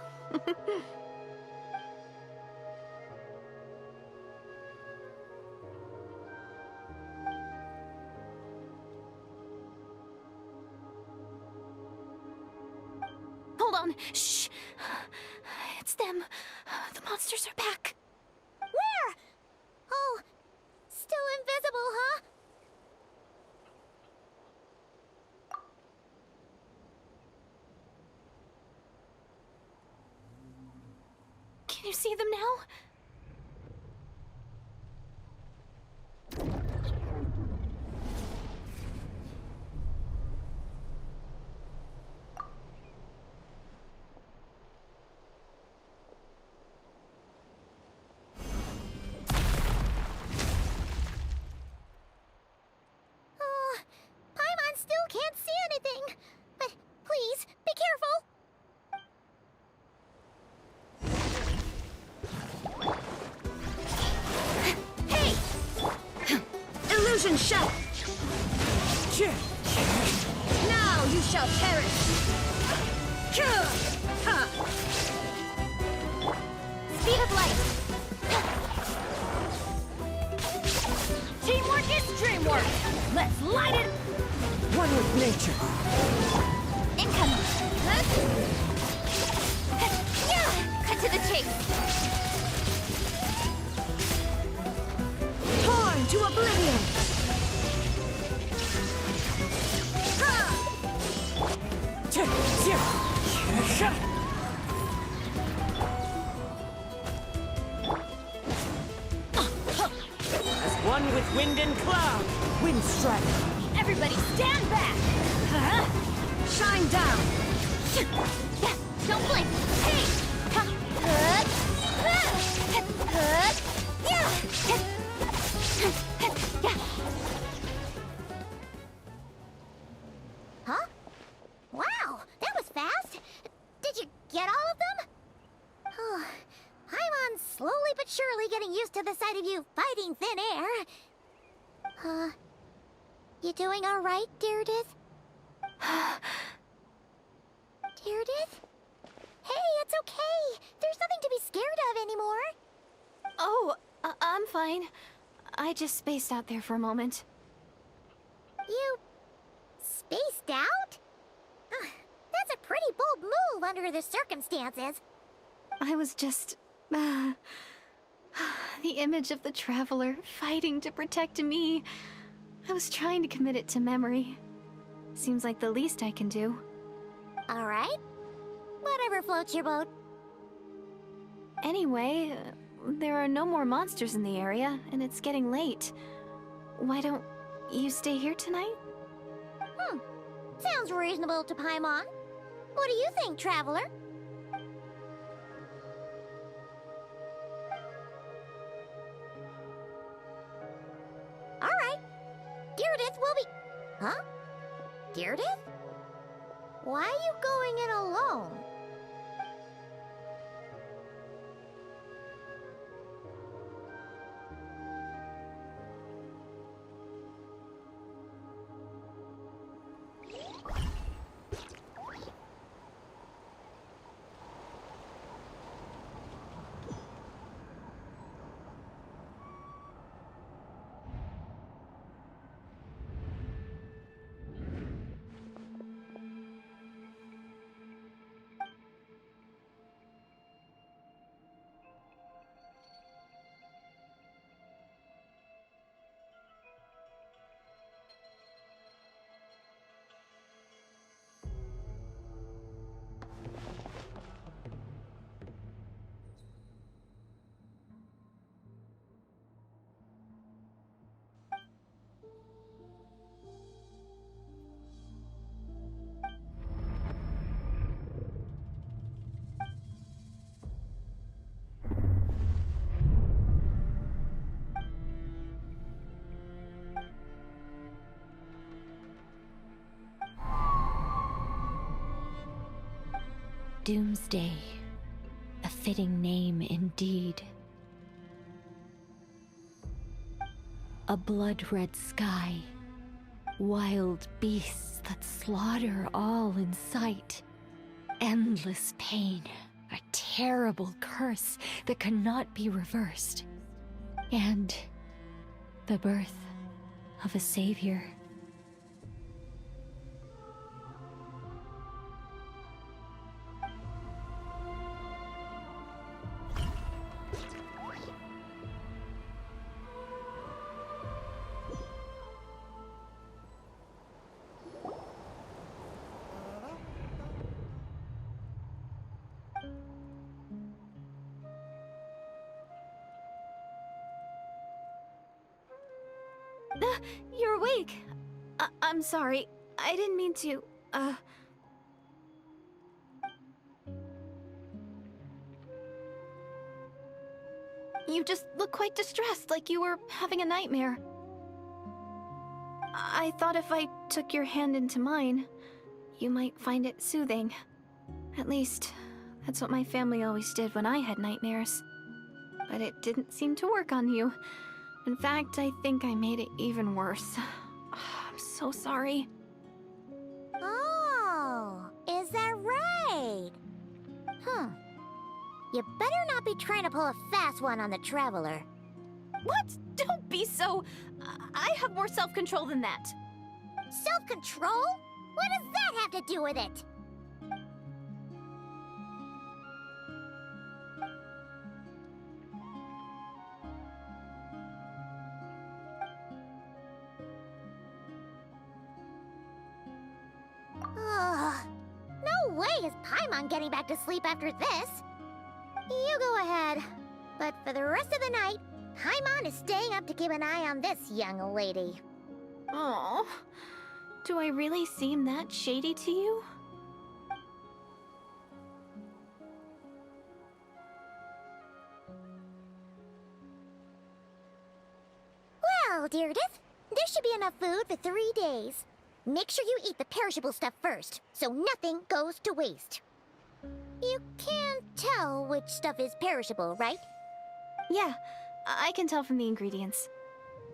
Hold on. Shh. It's them. The monsters are back. Where? Oh, still invisible, huh? Can you see them now? Oh, Paimon still can't see anything. But please, be careful. Illusion shut! Now you shall perish! Speed of light. Teamwork is dreamwork! Let's light it! One with nature. Incoming! Yeah! Cut to the chase! Torn to oblivion! As one with wind and cloud. Wind strike. Everybody stand back! Shine down! Don't blink! Hey! Huh? Wow, that was fast. Did you get all of them? Oh, Paimon's slowly but surely getting used to the sight of you fighting thin air. You doing all right, Deirdith? Deirdith? Hey, it's okay. There's nothing to be scared of anymore. Oh, I'm fine. I just spaced out there for a moment. You spaced out? That's a pretty bold move under the circumstances. I was just... the image of the Traveler fighting to protect me. I was trying to commit it to memory. Seems like the least I can do. All right. Whatever floats your boat. Anyway, there are no more monsters in the area, and it's getting late. Why don't you stay here tonight? Sounds reasonable to Paimon. What do you think, Traveler? Alright. Deirdith will be... Huh? Deirdith? Why are you going in alone? Doomsday. A fitting name indeed. A blood-red sky. Wild beasts that slaughter all in sight. Endless pain. A terrible curse that cannot be reversed. And the birth of a savior. You're awake. I'm sorry. I didn't mean to, You just look quite distressed, like you were having a nightmare. I thought if I took your hand into mine, you might find it soothing. At least, that's what my family always did when I had nightmares. But it didn't seem to work on you. In fact, I think I made it even worse. I'm so sorry. Oh, is that right? You better not be trying to pull a fast one on the Traveler. What? Don't be so... I have more self-control than that. Self-control? What does that have to do with it? Ugh. No way is Paimon getting back to sleep after this. You go ahead. But for the rest of the night, Paimon is staying up to keep an eye on this young lady. Oh, do I really seem that shady to you? Well, Deirdith, there should be enough food for 3 days. Make sure you eat the perishable stuff first, so nothing goes to waste. You can't tell which stuff is perishable, right? Yeah, I can tell from the ingredients.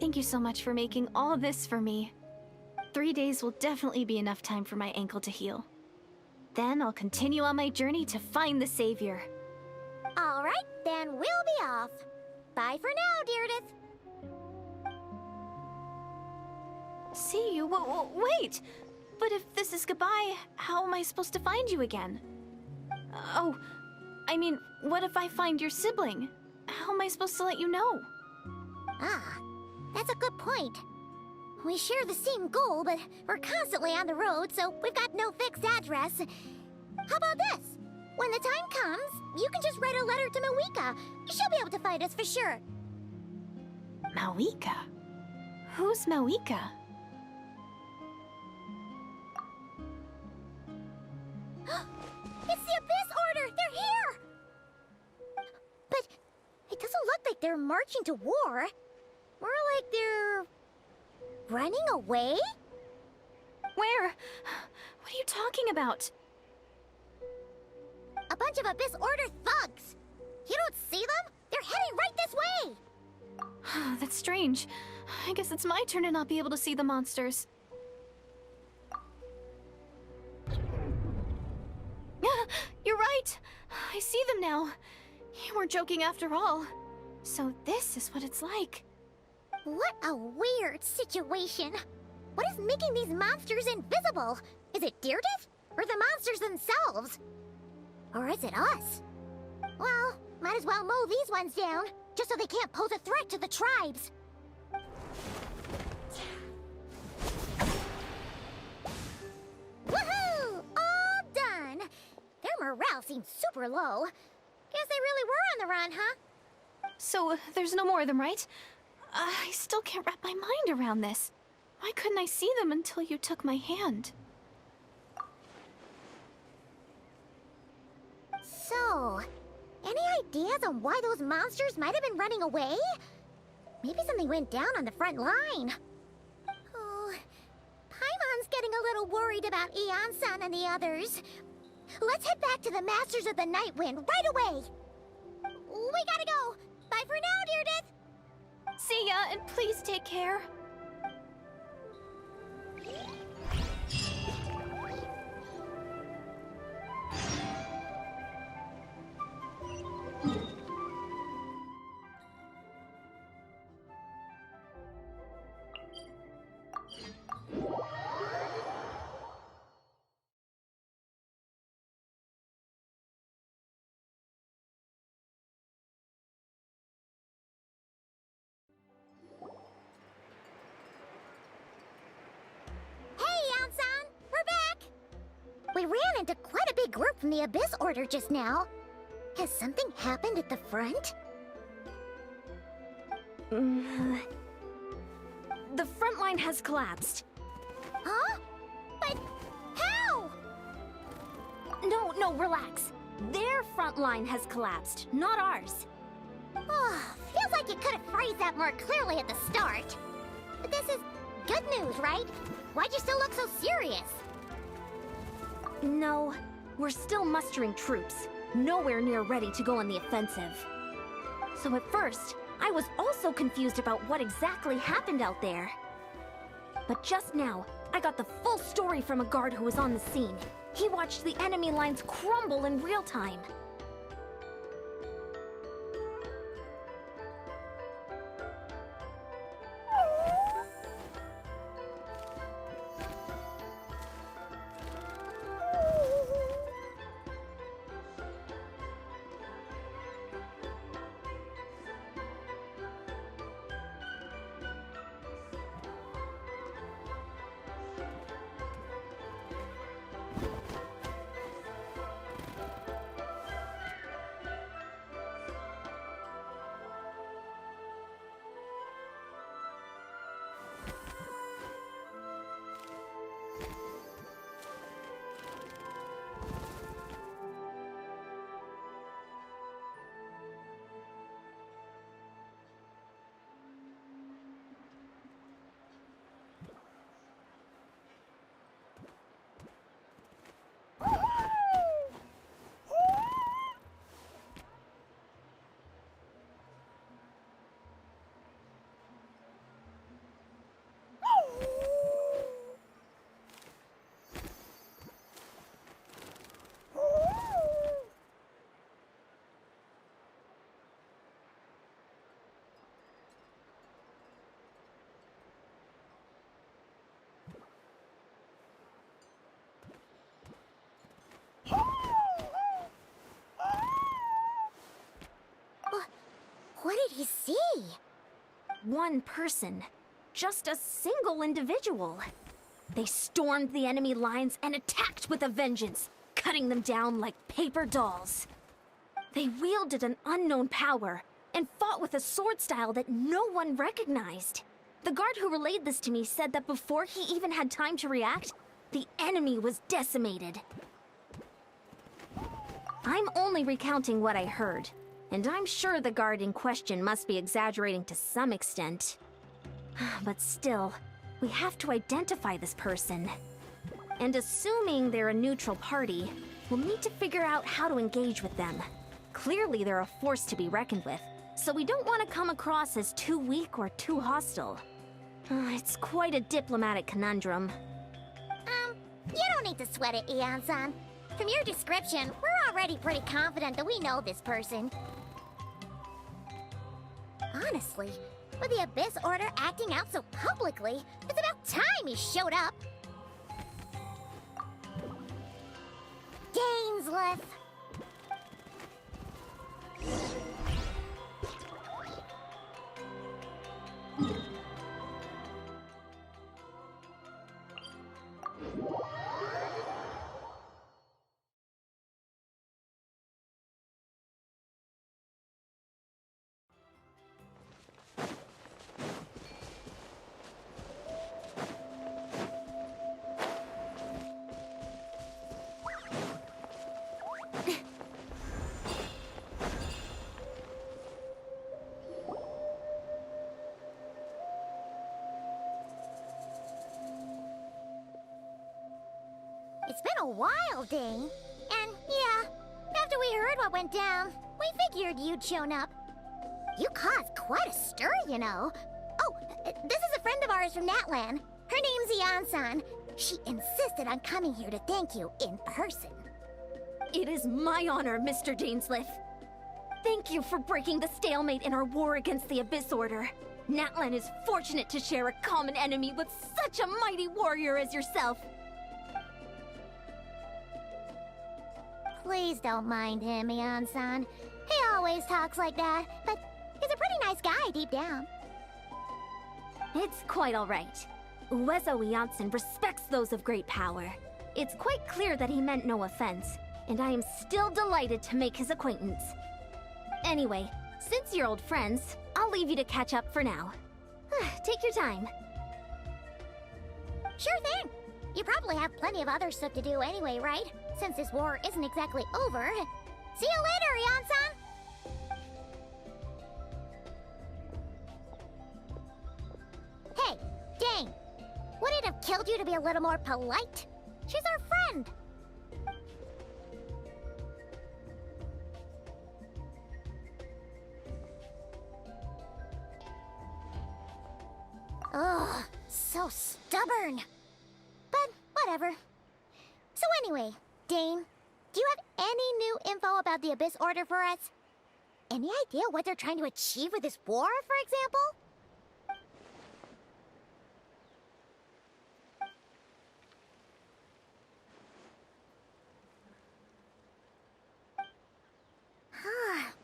Thank you so much for making all this for me. 3 days will definitely be enough time for my ankle to heal. Then I'll continue on my journey to find the Savior. All right, then we'll be off. Bye for now, Deirdith. See you? Wait! But if this is goodbye, how am I supposed to find you again? Oh, I mean, what if I find your sibling? How am I supposed to let you know? Ah, that's a good point. We share the same goal, but we're constantly on the road, so we've got no fixed address. How about this? When the time comes, you can just write a letter to Mawika. She'll be able to find us for sure. Mawika? Who's Mawika? It's the Abyss Order! They're here! But it doesn't look like they're marching to war. More like they're... running away? Where? What are you talking about? A bunch of Abyss Order thugs! You don't see them? They're heading right this way! That's strange. I guess it's my turn to not be able to see the monsters. You're right! I see them now. You weren't joking after all. So this is what it's like. What a weird situation. What is making these monsters invisible? Is it Deerdiff? Or the monsters themselves? Or is it us? Well, might as well mow these ones down, just so they can't pose a threat to the tribes. Woohoo! All done! Their morale seems super low. Guess they really were on the run, huh? So, there's no more of them, right? I still can't wrap my mind around this. Why couldn't I see them until you took my hand? So, any ideas on why those monsters might have been running away? Maybe something went down on the front line. Oh, Paimon's getting a little worried about Eon-san and the others. Let's head back to the Masters of the Night Wind right away. We gotta go. Bye for now, Deerdiff. See ya, and please take care. We ran into quite a big group from the Abyss Order just now. Has something happened at the front? The front line has collapsed. Huh? But how? No, relax. Their front line has collapsed, not ours. Oh, feels like you could have phrased that more clearly at the start. But this is good news, right? Why'd you still look so serious? No, we're still mustering troops, nowhere near ready to go on the offensive. So at first, I was also confused about what exactly happened out there. But just now, I got the full story from a guard who was on the scene. He watched the enemy lines crumble in real time. What did he see? One person. Just a single individual. They stormed the enemy lines and attacked with a vengeance, cutting them down like paper dolls. They wielded an unknown power and fought with a sword style that no one recognized. The guard who relayed this to me said that before he even had time to react, the enemy was decimated. I'm only recounting what I heard, and I'm sure the guard in question must be exaggerating to some extent. But still, we have to identify this person. And assuming they're a neutral party, we'll need to figure out how to engage with them. Clearly they're a force to be reckoned with, so we don't want to come across as too weak or too hostile. It's quite a diplomatic conundrum. You don't need to sweat it, Eon-san. From your description, we're already pretty confident that we know this person. Honestly, with the Abyss Order acting out so publicly, it's about time he showed up. Gainsliff! It's been a while, Dane. And yeah, after we heard what went down, we figured you'd shown up. You caused quite a stir, you know. Oh, this is a friend of ours from Natlan. Her name's Eon-san. She insisted on coming here to thank you in person. It is my honor, Mr. Dainsliff. Thank you for breaking the stalemate in our war against the Abyss Order. Natlan is fortunate to share a common enemy with such a mighty warrior as yourself. Please don't mind him, Eon-san. He always talks like that, but he's a pretty nice guy deep down. It's quite all right. Uezo Janssen respects those of great power. It's quite clear that he meant no offense, and I am still delighted to make his acquaintance. Anyway, since you're old friends, I'll leave you to catch up for now. Take your time. Sure thing. You probably have plenty of other stuff to do anyway, right? Since this war isn't exactly over. See you later, Eon-san! Hey, Dane! Would it have killed you to be a little more polite? She's our friend! Ugh, so stubborn. But whatever. So anyway, Dane, do you have any new info about the Abyss Order for us? Any idea what they're trying to achieve with this war, for example?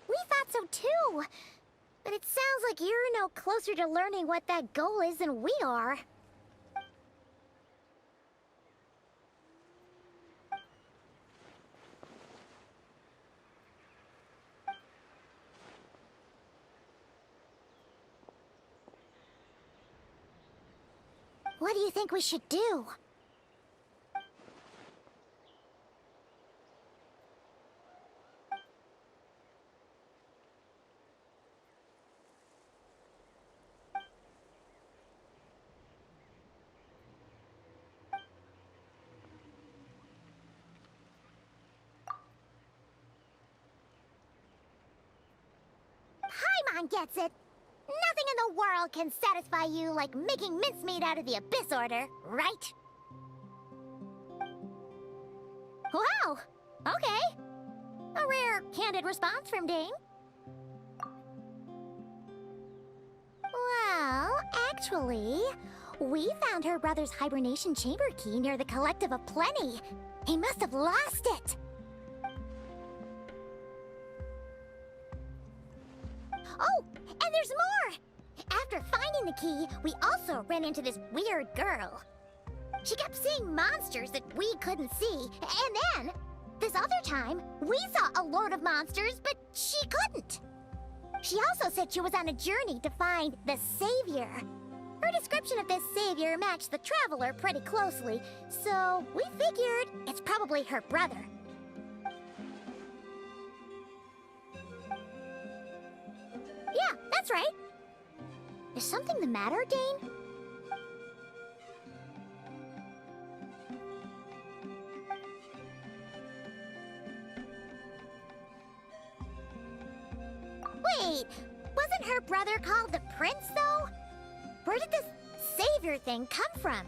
We thought so too. But it sounds like you're no closer to learning what that goal is than we are. What do you think we should do? Paimon gets it. Nothing in the world can satisfy you like making mincemeat out of the Abyss Order, right? Wow! Okay. A rare, candid response from Dane. Well, actually, we found her brother's hibernation chamber key near the Collective of Plenty. He must have lost it. Oh, and there's more! After finding the key, we also ran into this weird girl. She kept seeing monsters that we couldn't see, and then, this other time, we saw a load of monsters, but she couldn't. She also said she was on a journey to find the Savior. Her description of this Savior matched the Traveler pretty closely, so we figured it's probably her brother. That's right. Is something the matter, Dane? Wait, wasn't her brother called the Prince, though? Where did this savior thing come from?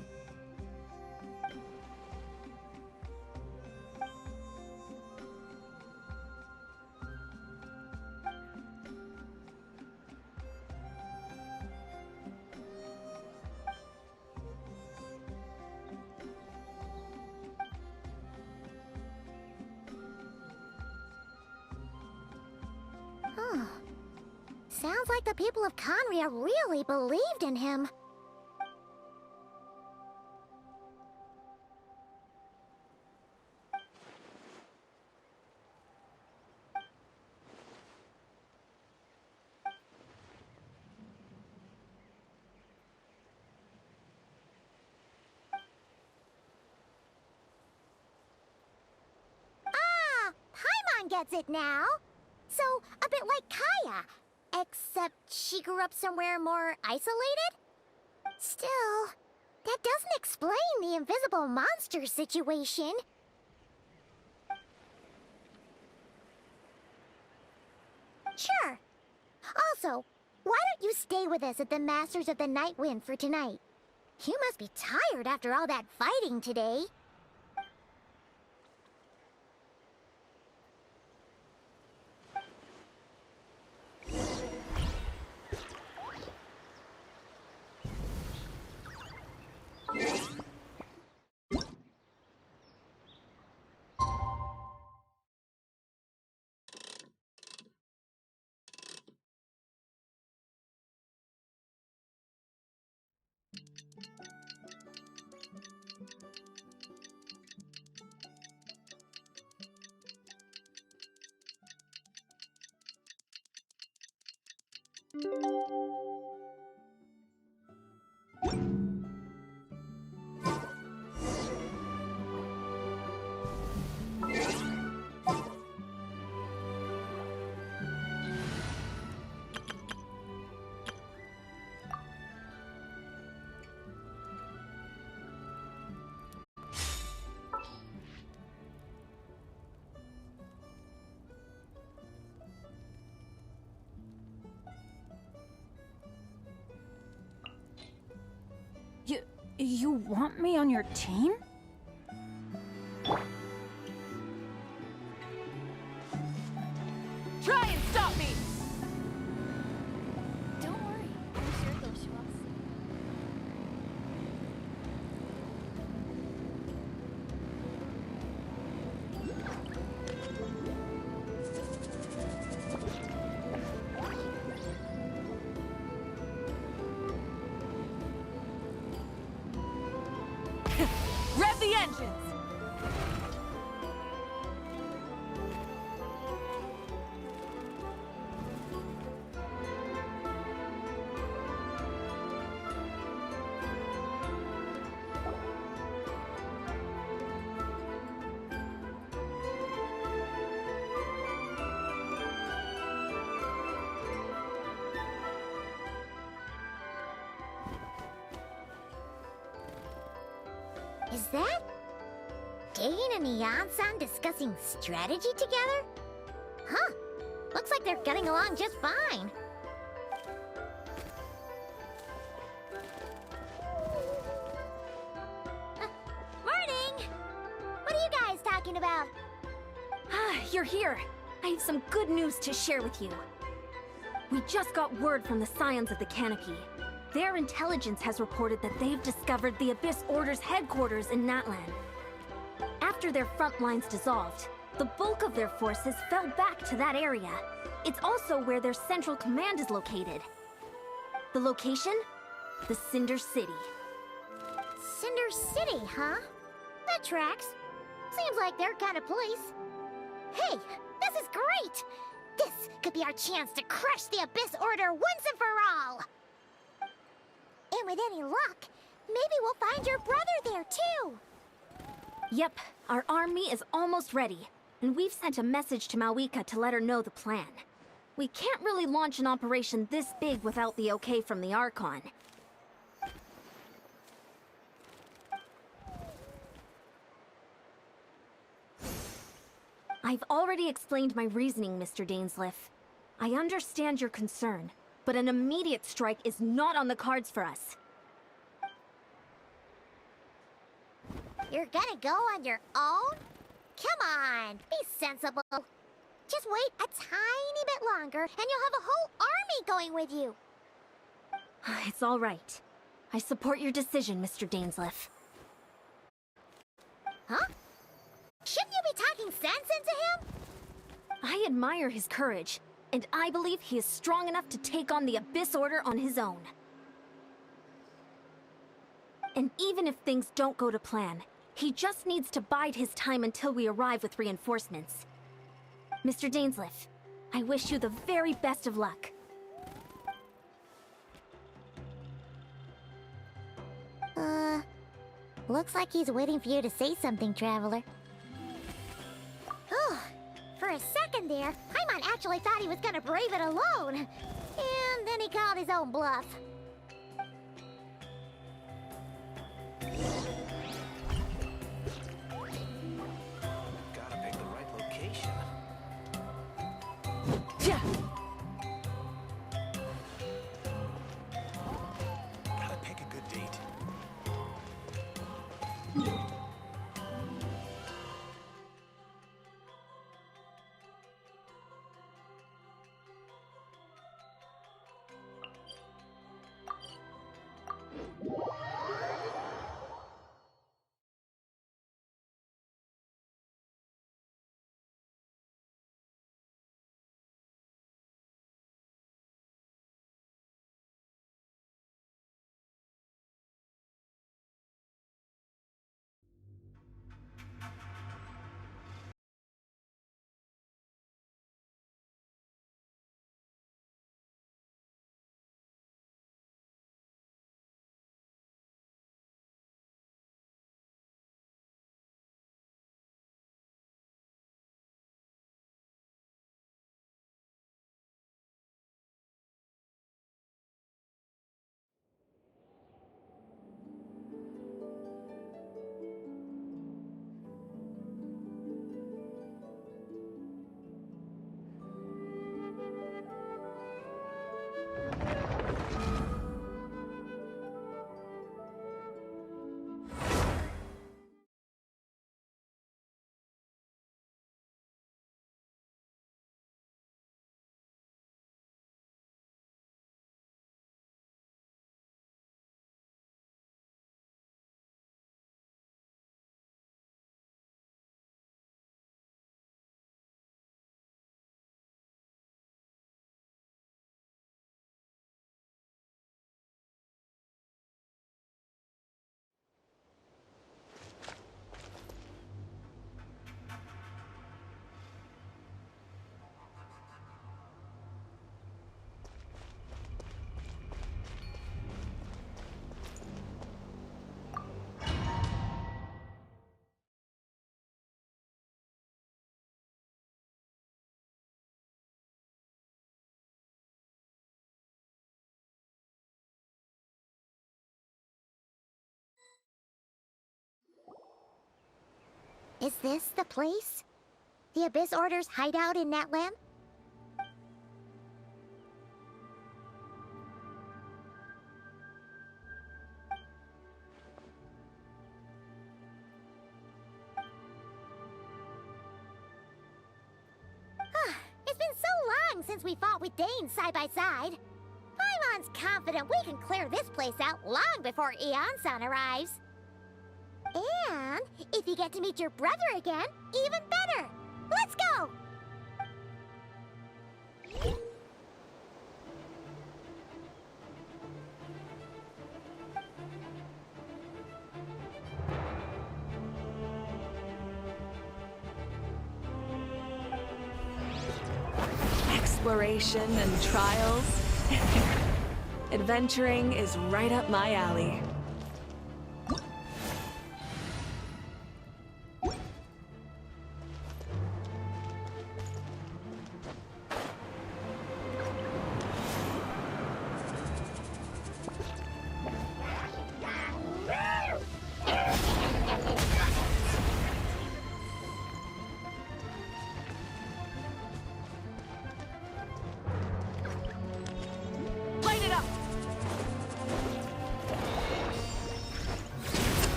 Sounds like the people of Conria really believed in him. Ah, Paimon gets it now. So, a bit like Kaya. Except she grew up somewhere more isolated? Still, that doesn't explain the invisible monster situation. Sure. Also, why don't you stay with us at the Masters of the Night Wind for tonight? You must be tired after all that fighting today. You want me on your team? Try and stop me! Don't worry, I'm sure he'll show up soon. Rev the engines! Is that Dane and Neon-san discussing strategy together? Huh. Looks like they're getting along just fine. Morning! What are you guys talking about? Ah, you're here. I have some good news to share with you. We just got word from the Scions of the Canopy. Their intelligence has reported that they've discovered the Abyss Order's headquarters in Natlan. After their front lines dissolved, the bulk of their forces fell back to that area. It's also where their central command is located. The location? The Cinder City. Cinder City, huh? That tracks. Seems like their kind of place. Hey, this is great! This could be our chance to crush the Abyss Order once and for all! And with any luck, maybe we'll find your brother there, too! Yep, our army is almost ready, and we've sent a message to Malwika to let her know the plan. We can't really launch an operation this big without the okay from the Archon. I've already explained my reasoning, Mr. Dainsleif. I understand your concern, but an immediate strike is not on the cards for us. You're gonna go on your own? Come on, be sensible. Just wait a tiny bit longer, and you'll have a whole army going with you. It's all right. I support your decision, Mr. Dainsleif. Huh? Shouldn't you be talking sense into him? I admire his courage, and I believe he is strong enough to take on the Abyss Order on his own. And even if things don't go to plan, he just needs to bide his time until we arrive with reinforcements. Mr. Dainsleif, I wish you the very best of luck. Looks like he's waiting for you to say something, Traveler. Oh, for a second there, Paimon actually thought he was gonna brave it alone. And then he called his own bluff. Gotta pick the right location. Yeah. Gotta pick a good date. Is this the place? The Abyss Order's hideout in Natlan? It's been so long since we fought with Dane side by side. Paimon's confident we can clear this place out long before Eon-san arrives. And if you get to meet your brother again, even better! Let's go! Exploration and trials. Adventuring is right up my alley.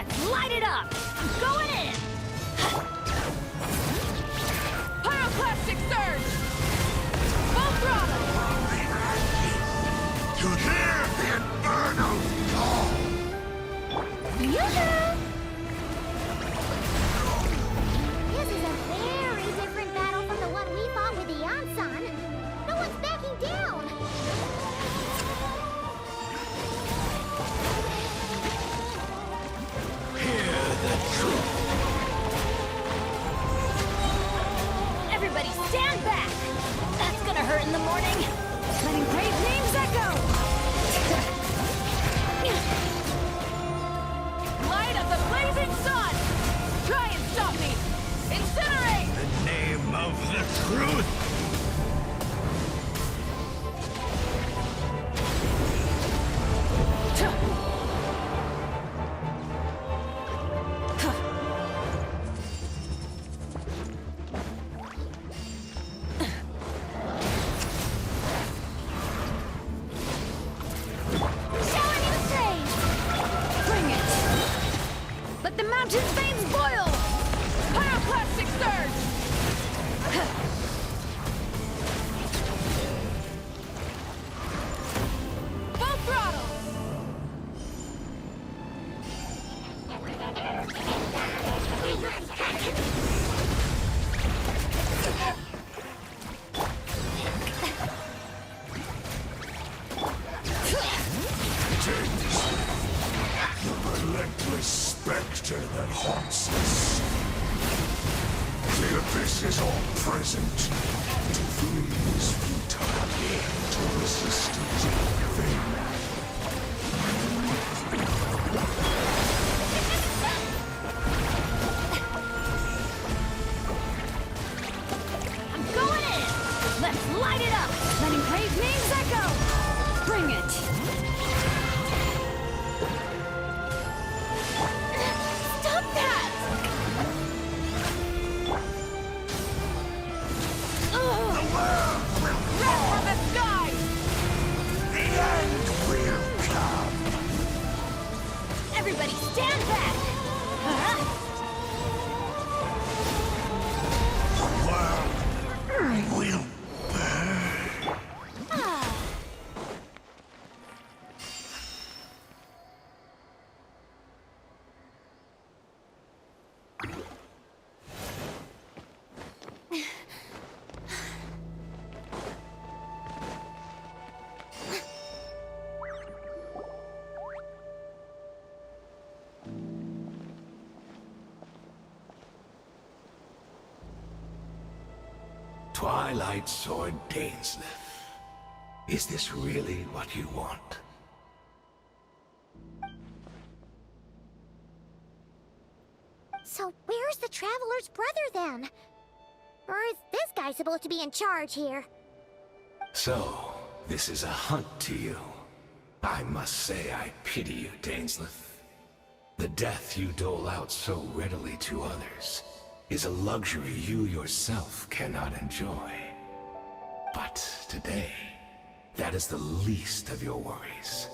Let's light it up! I'm going in! Pyroclastic surge! Full throttle! You hear the infernal call? This is a very different battle from the one we fought with the Archon. No one's backing down. Hear the truth. Everybody stand back! That's gonna hurt in the morning! Letting brave names echo! Light of the blazing sun! Try and stop me! Incinerate! The name of the truth. Showing you strange! Bring it! Let the mountain's veins boil! Pyroclastic surge! Full throttle! The relentless specter that haunts us. The abyss is all present. To flee is futile. To resist it, vain. I'm going in! Let's light it up! Letting brave names echo! Bring it! Stop that! Ugh. The world will Red from the sky! The end will come. Everybody stand back! Huh? The world will burn. Twilight Sword Dainsleif. Is this really what you want? So where's the Traveler's brother then? Or is this guy supposed to be in charge here? So, this is a hunt to you. I must say I pity you, Dainsleif. The death you dole out so readily to others is a luxury you yourself cannot enjoy. But today, that is the least of your worries.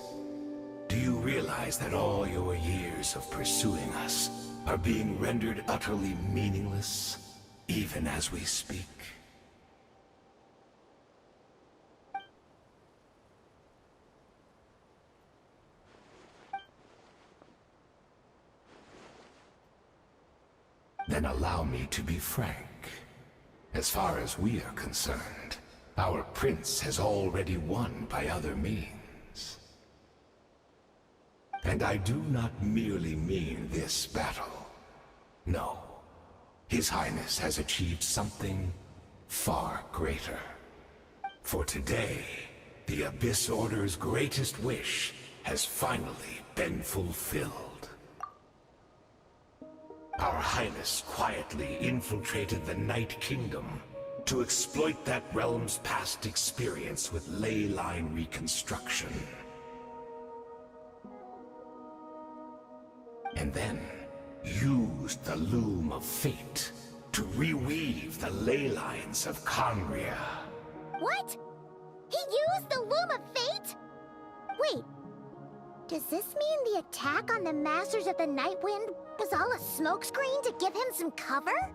Do you realize that all your years of pursuing us are being rendered utterly meaningless, even as we speak? Then allow me to be frank. As far as we are concerned, our prince has already won by other means. And I do not merely mean this battle. No. His Highness has achieved something far greater. For today, the Abyss Order's greatest wish has finally been fulfilled. Our Highness quietly infiltrated the Night Kingdom to exploit that realm's past experience with ley line reconstruction. And then used the Loom of Fate to reweave the ley lines of Conria. What? He used the Loom of Fate? Wait, Does this mean the attack on the Masters of the Night Wind was all a smokescreen to give him some cover?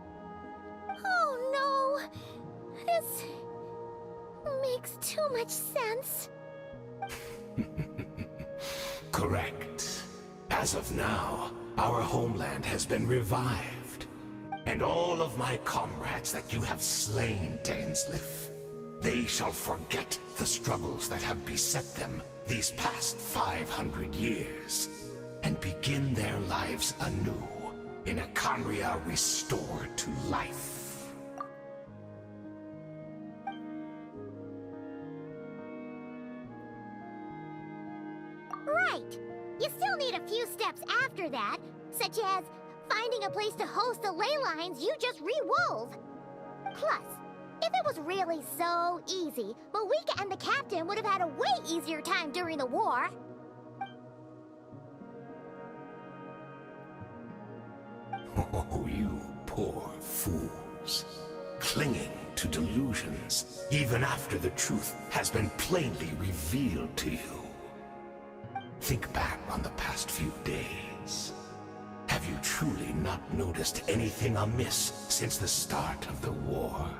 Oh no! This makes too much sense. Correct. As of now, our homeland has been revived. And all of my comrades that you have slain, Dainsleif, they shall forget the struggles that have beset them these past 500 years, and begin their lives anew in a Khaenri'ah restored to life. Right. You still need a few steps after that, such as finding a place to host the ley lines you just re-wove. Plus, if it was really so easy, Moika and the captain would have had a way easier time during the war. Oh, you poor fools. Clinging to delusions, even after the truth has been plainly revealed to you. Think back on the past few days. Have you truly not noticed anything amiss since the start of the war?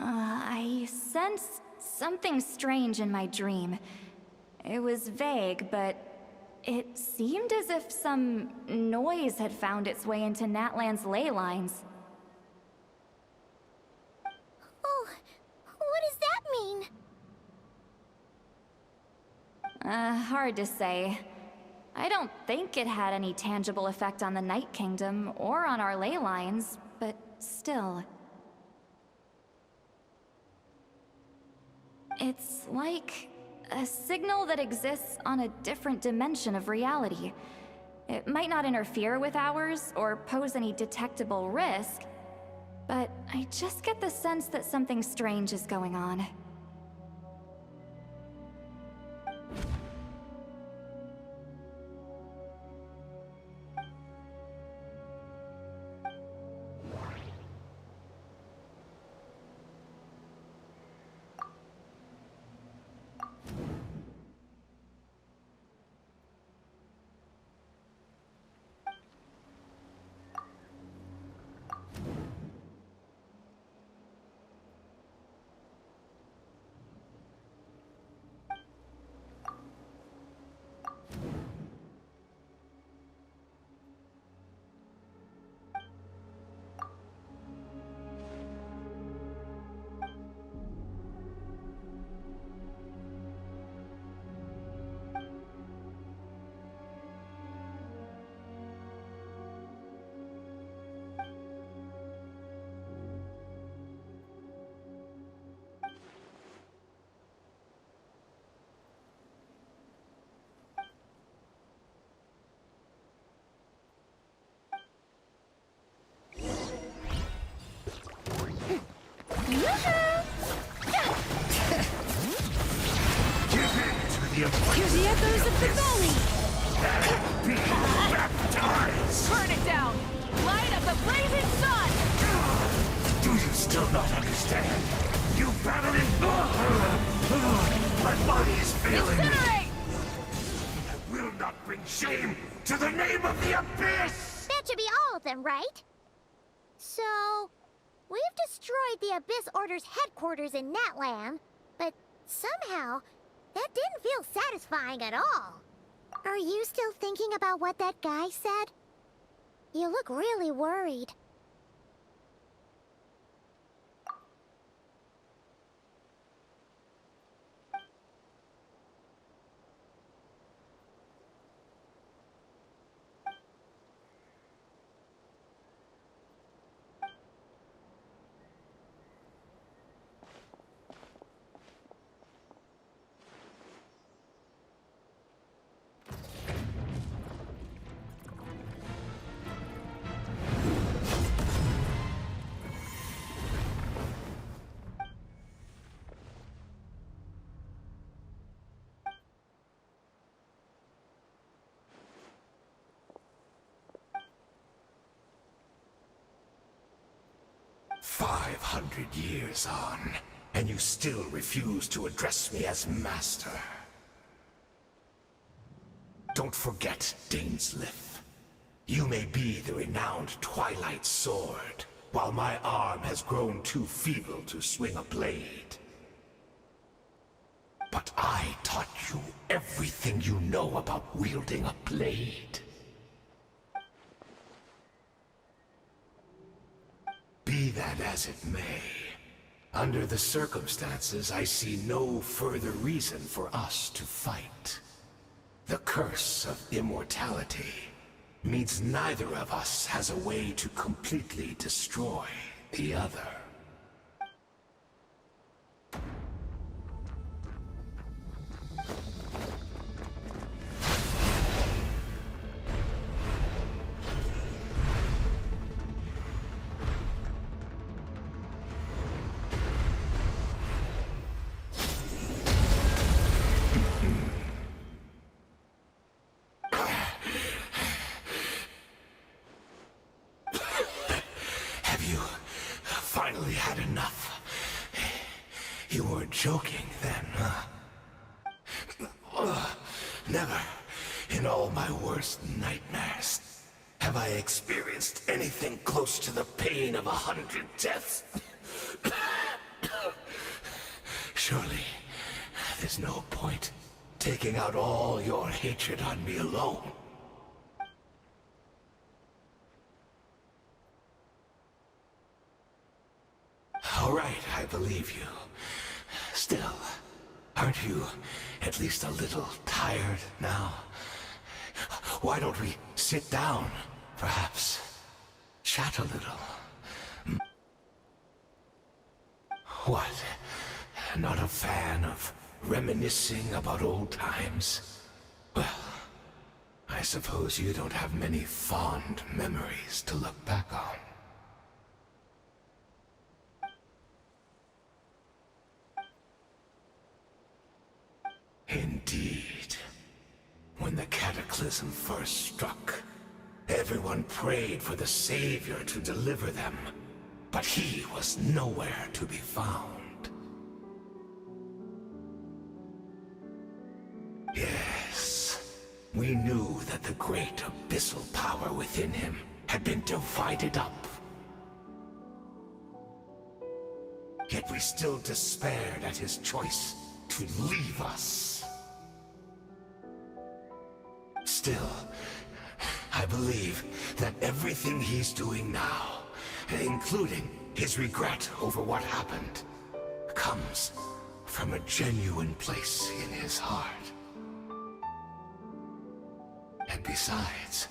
I sensed something strange in my dream. It was vague, but it seemed as if some noise had found its way into Natlan's ley lines. Oh, what does that mean? Hard to say. I don't think it had any tangible effect on the Night Kingdom or on our ley lines, but still. It's like a signal that exists on a different dimension of reality. It might not interfere with ours or pose any detectable risk, but I just get the sense that something strange is going on. Hear the echoes of the valley! Be baptized! Burn it down! Light up the blazing sun! Do you still not understand? You battling! My body is failing me! Incinerate! I will not bring shame to the name of the Abyss! That should be all of them, right? So, we've destroyed the Abyss Order's headquarters in Natlan, but somehow, that didn't feel satisfying at all. Are you still thinking about what that guy said? You look really worried. "500 years on, and you still refuse to address me as master. Don't forget, Dainsleif. You may be the renowned Twilight Sword, while my arm has grown too feeble to swing a blade. But I taught you everything you know about wielding a blade. Be that as it may, under the circumstances, I see no further reason for us to fight. The curse of immortality means neither of us has a way to completely destroy the other. Finally had enough. You weren't joking then, huh? Never, in all my worst nightmares, have I experienced anything close to the pain of 100 deaths. Surely, there's no point taking out all your hatred on me alone. All right, I believe you. Still, aren't you at least a little tired now? Why don't we sit down, perhaps? Chat a little. What? Not a fan of reminiscing about old times? Well, I suppose you don't have many fond memories to look back on. Indeed. When the cataclysm first struck, everyone prayed for the Savior to deliver them, but he was nowhere to be found. Yes, we knew that the great abyssal power within him had been divided up. Yet we still despaired at his choice to leave us. Still, I believe that everything he's doing now, including his regret over what happened, comes from a genuine place in his heart. And besides,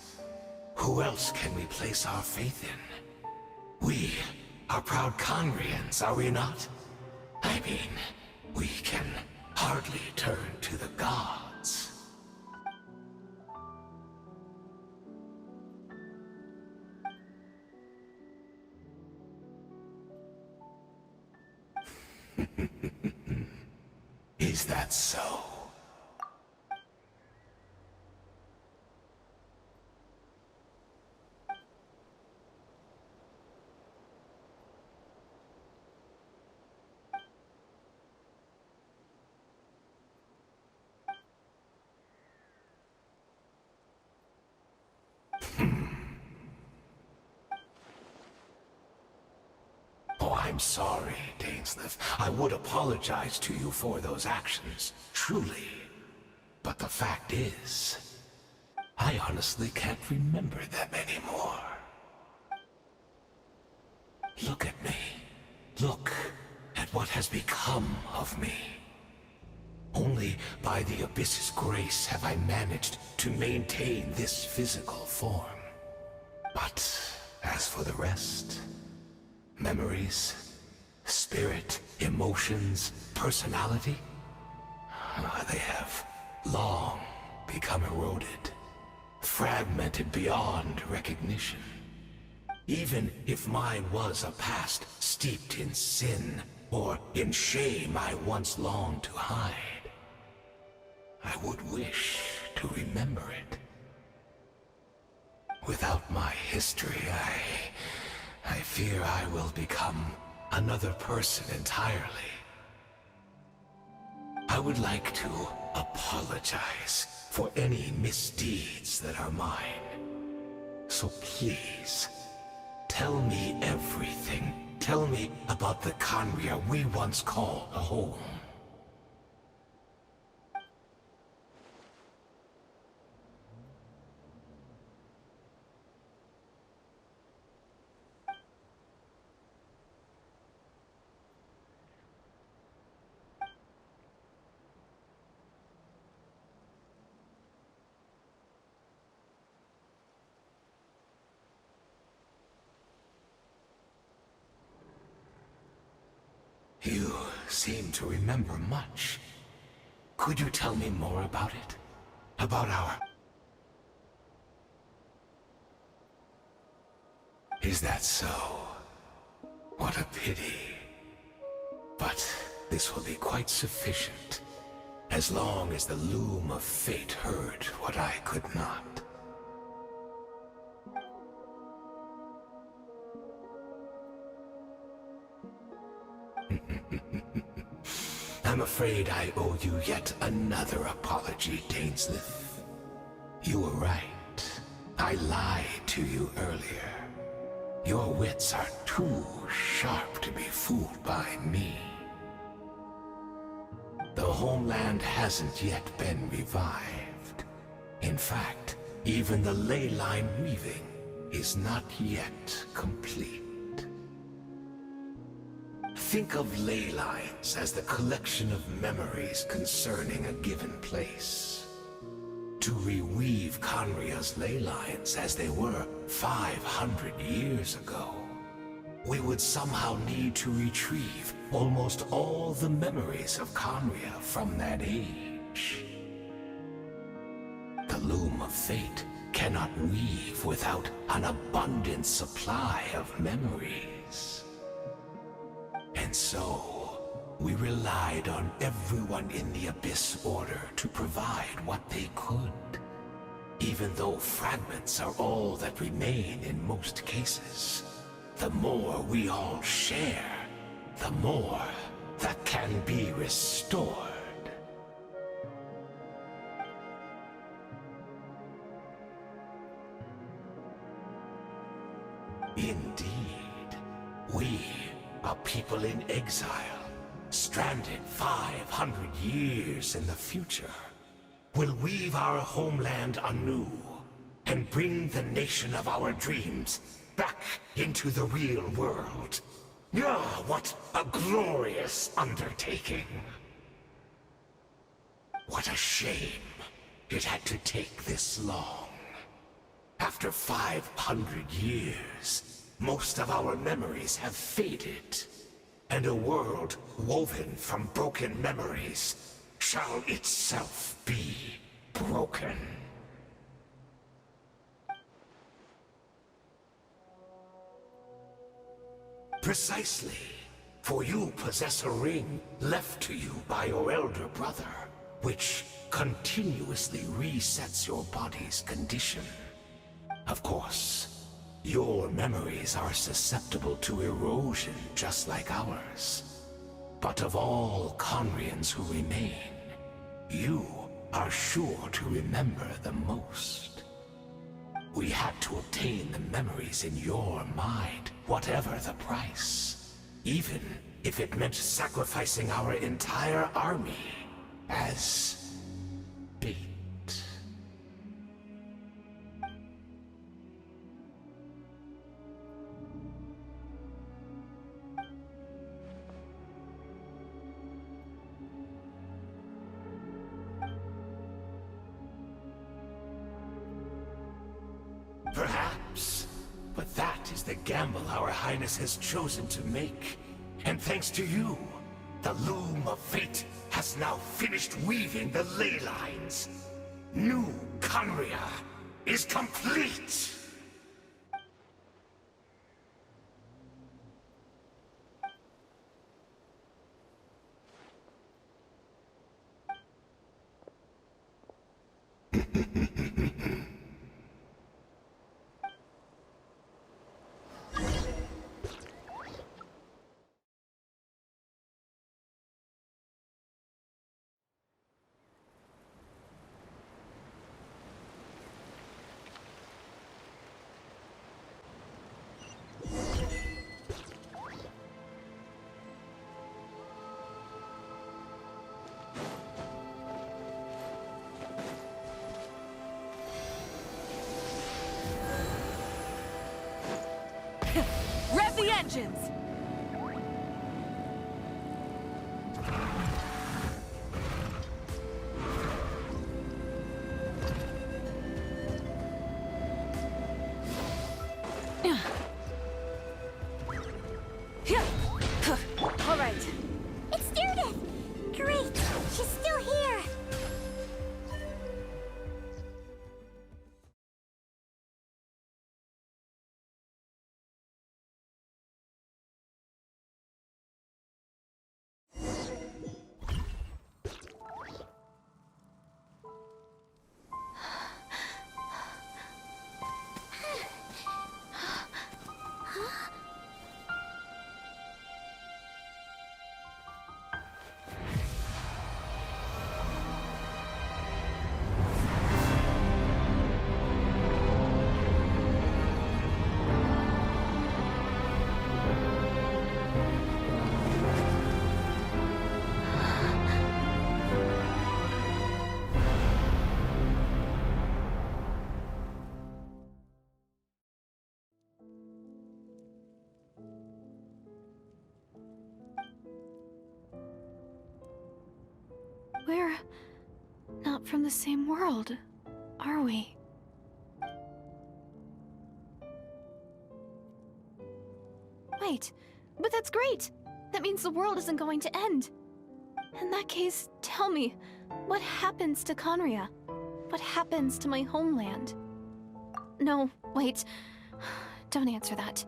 who else can we place our faith in? We are proud Conrians, are we not? I mean, we can hardly turn to the gods. Is that so? Oh, I'm sorry, Dainsleif. I would apologize to you for those actions, truly. But the fact is, I honestly can't remember them anymore. Look at me. Look at what has become of me. Only by the Abyss's grace have I managed to maintain this physical form. But as for the rest, memories, spirit, emotions, personality, they have long become eroded, fragmented beyond recognition. Even if mine was a past steeped in sin, or in shame I once longed to hide, I would wish to remember it. Without my history, I fear I will become another person entirely. I would like to apologize for any misdeeds that are mine. So please, tell me everything. Tell me about the Khaenri'ah we once called home. You seem to remember much. Could you tell me more about it? About our... Is that so? What a pity. But this will be quite sufficient, as long as the loom of fate heard what I could not. I'm afraid I owe you yet another apology, Dainslith. You were right. I lied to you earlier. Your wits are too sharp to be fooled by me. The homeland hasn't yet been revived. In fact, even the ley line weaving is not yet complete. Think of ley lines as the collection of memories concerning a given place. To reweave Khaenri'ah's ley lines as they were 500 years ago, we would somehow need to retrieve almost all the memories of Khaenri'ah from that age. The loom of fate cannot weave without an abundant supply of memories. And so, we relied on everyone in the Abyss Order to provide what they could. Even though fragments are all that remain in most cases, the more we all share, the more that can be restored. Indeed, we, a people in exile, stranded 500 years in the future, will weave our homeland anew and bring the nation of our dreams back into the real world. Ah, what a glorious undertaking! What a shame it had to take this long. After 500 years, most of our memories have faded, and a world woven from broken memories shall itself be broken. Precisely, for you possess a ring left to you by your elder brother, which continuously resets your body's condition. Of course, your memories are susceptible to erosion just like ours. But of all Khaenri'ahs who remain, you are sure to remember the most. We had to obtain the memories in your mind, whatever the price. Even if it meant sacrificing our entire army as bait. Perhaps, but that is the gamble our Highness has chosen to make. And thanks to you, the loom of fate has now finished weaving the ley lines. New Khaenri'ah is complete! vengeance! All right. It's Judith! Great! She's still here! We're not from the same world, are we? Wait, but that's great! That means the world isn't going to end. In that case, tell me, what happens to Conria? What happens to my homeland? No, wait. Don't answer that.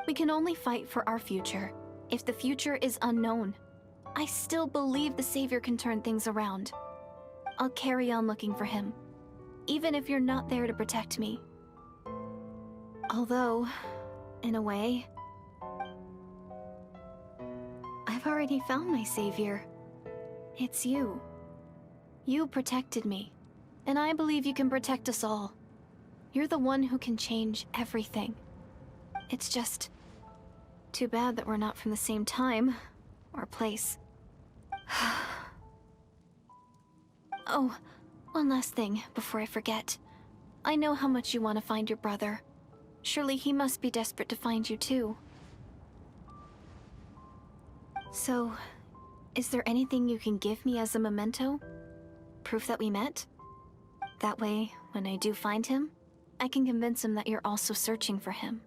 We can only fight for our future. If the future is unknown, I still believe the Savior can turn things around. I'll carry on looking for him, even if you're not there to protect me. Although, in a way, I've already found my Savior. It's you. You protected me, and I believe you can protect us all. You're the one who can change everything. It's just too bad that we're not from the same time or place. Oh, one last thing before I forget. I know how much you want to find your brother. Surely he must be desperate to find you too. So, is there anything you can give me as a memento? Proof that we met? That way, when I do find him, I can convince him that you're also searching for him.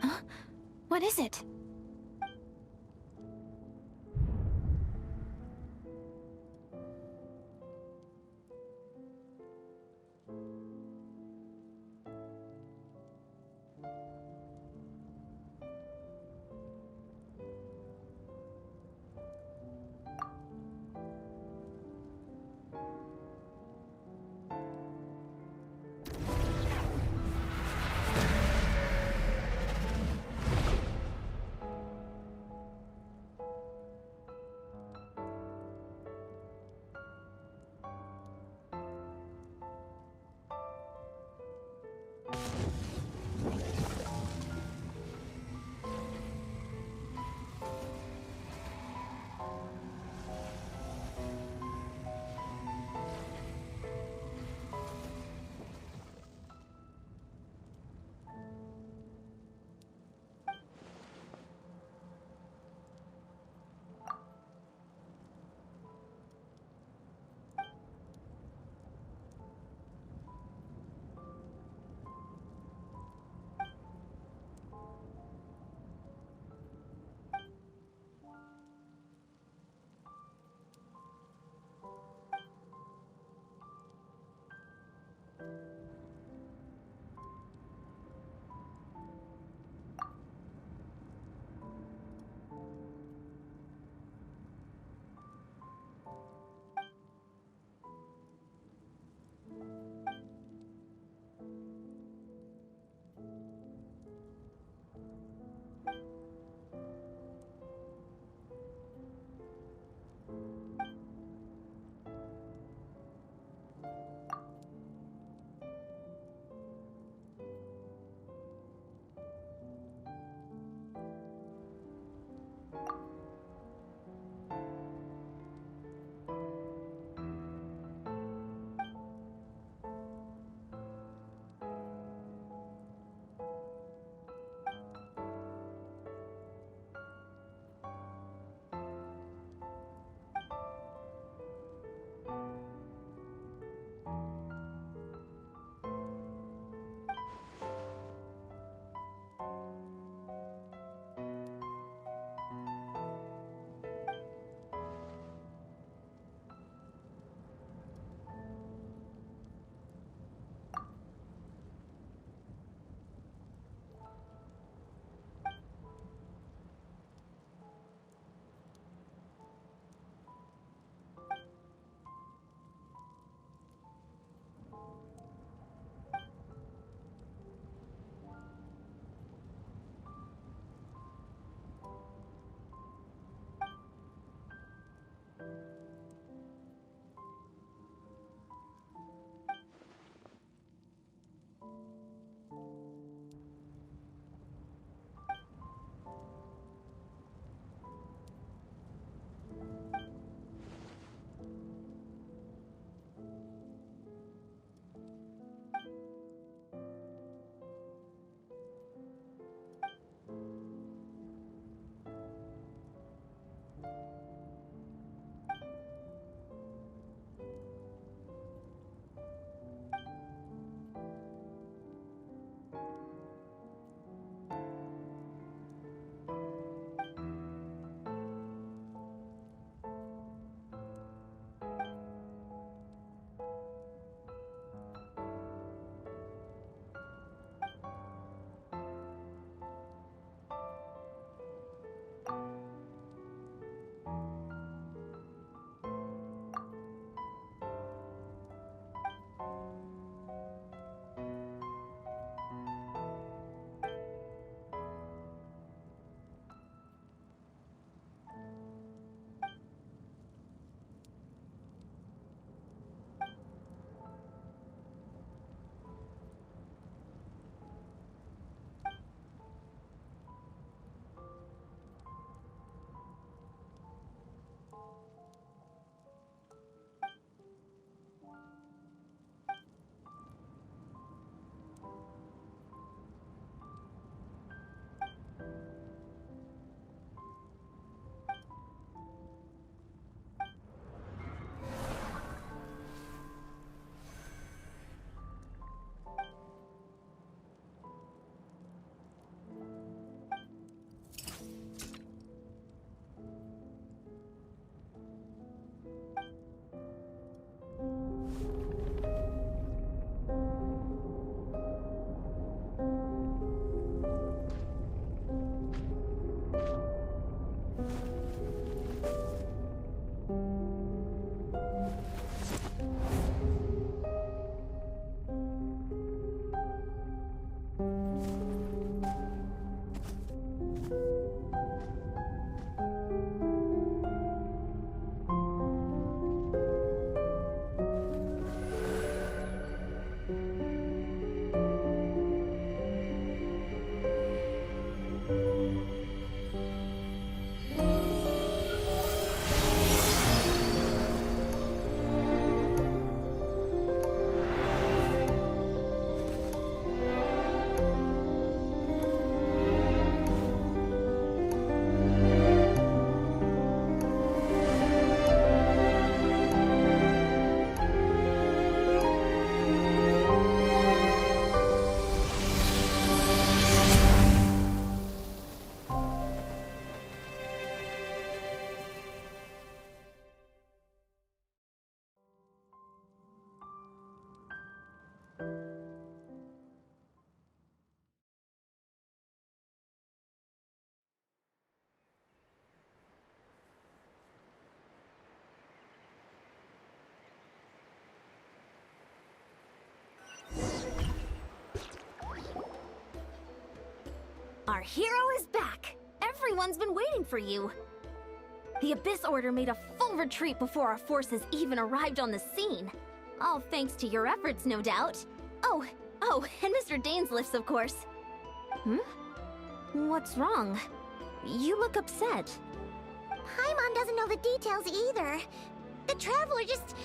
Huh? What is it? Our hero is back! Everyone's been waiting for you! The Abyss Order made a full retreat before our forces even arrived on the scene. All thanks to your efforts, no doubt. Oh, and Mr. Dainsliff's, of course. What's wrong? You look upset. Paimon doesn't know the details either. The Traveler just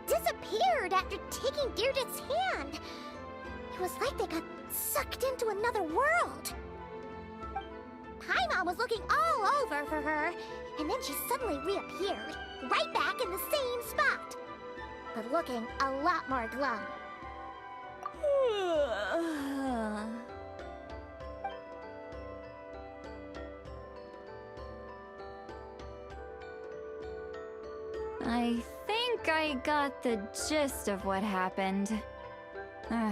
disappeared after taking Deirdre's hand. It was like they got sucked into another world. Paimon was looking all over for her, and then she suddenly reappeared, right back in the same spot. But looking a lot more glum. I think I got the gist of what happened.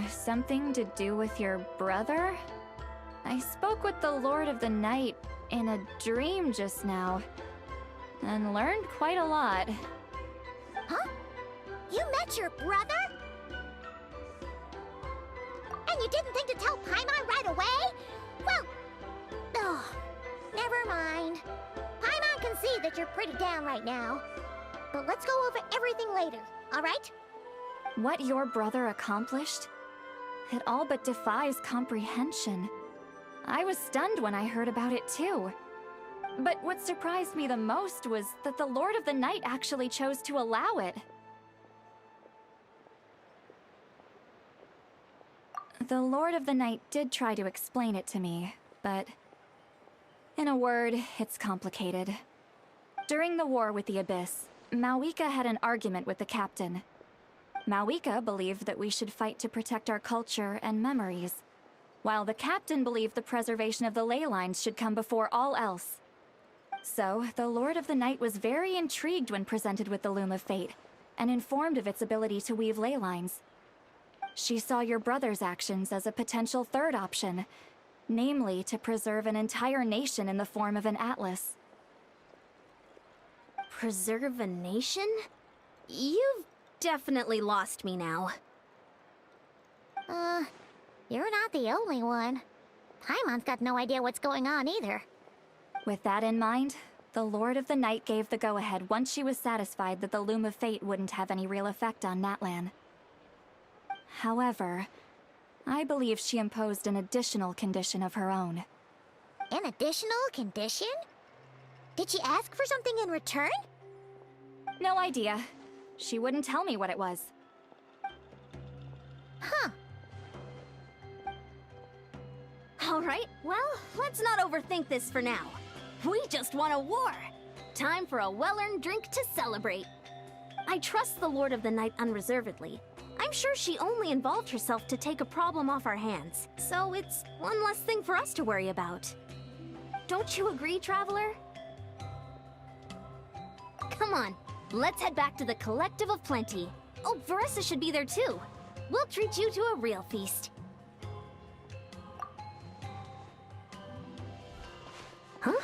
Something to do with your brother? I spoke with the Lord of the Night in a dream just now, and learned quite a lot. Huh? You met your brother? And you didn't think to tell Paimon right away? Well, never mind. Paimon can see that you're pretty down right now. But let's go over everything later, alright? What your brother accomplished? It all but defies comprehension. I was stunned when I heard about it too. But what surprised me the most was that the Lord of the Night actually chose to allow it. The Lord of the Night did try to explain it to me, but in a word, it's complicated. During the war with the Abyss, Mawika had an argument with the captain. Mawika believed that we should fight to protect our culture and memories, while the captain believed the preservation of the ley lines should come before all else. So, the Lord of the Night was very intrigued when presented with the Loom of Fate, and informed of its ability to weave ley lines. She saw your brother's actions as a potential third option, namely to preserve an entire nation in the form of an atlas. Preserve a nation? You've definitely lost me now. You're not the only one. Paimon's got no idea what's going on either. With that in mind, the Lord of the Night gave the go-ahead once she was satisfied that the Loom of Fate wouldn't have any real effect on Natlan. However, I believe she imposed an additional condition of her own. An additional condition? Did she ask for something in return? No idea. She wouldn't tell me what it was. Huh. Alright, well, let's not overthink this for now. We just won a war! Time for a well-earned drink to celebrate. I trust the Lord of the Night unreservedly. I'm sure she only involved herself to take a problem off our hands, so it's one less thing for us to worry about. Don't you agree, Traveler? Come on, let's head back to the Collective of Plenty. Oh, Veressa should be there too. We'll treat you to a real feast. Huh?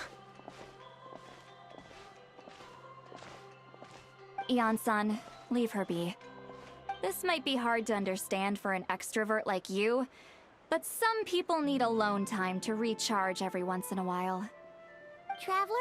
Eon-san, leave her be. This might be hard to understand for an extrovert like you, but some people need alone time to recharge every once in a while. Traveler?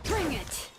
Bring it!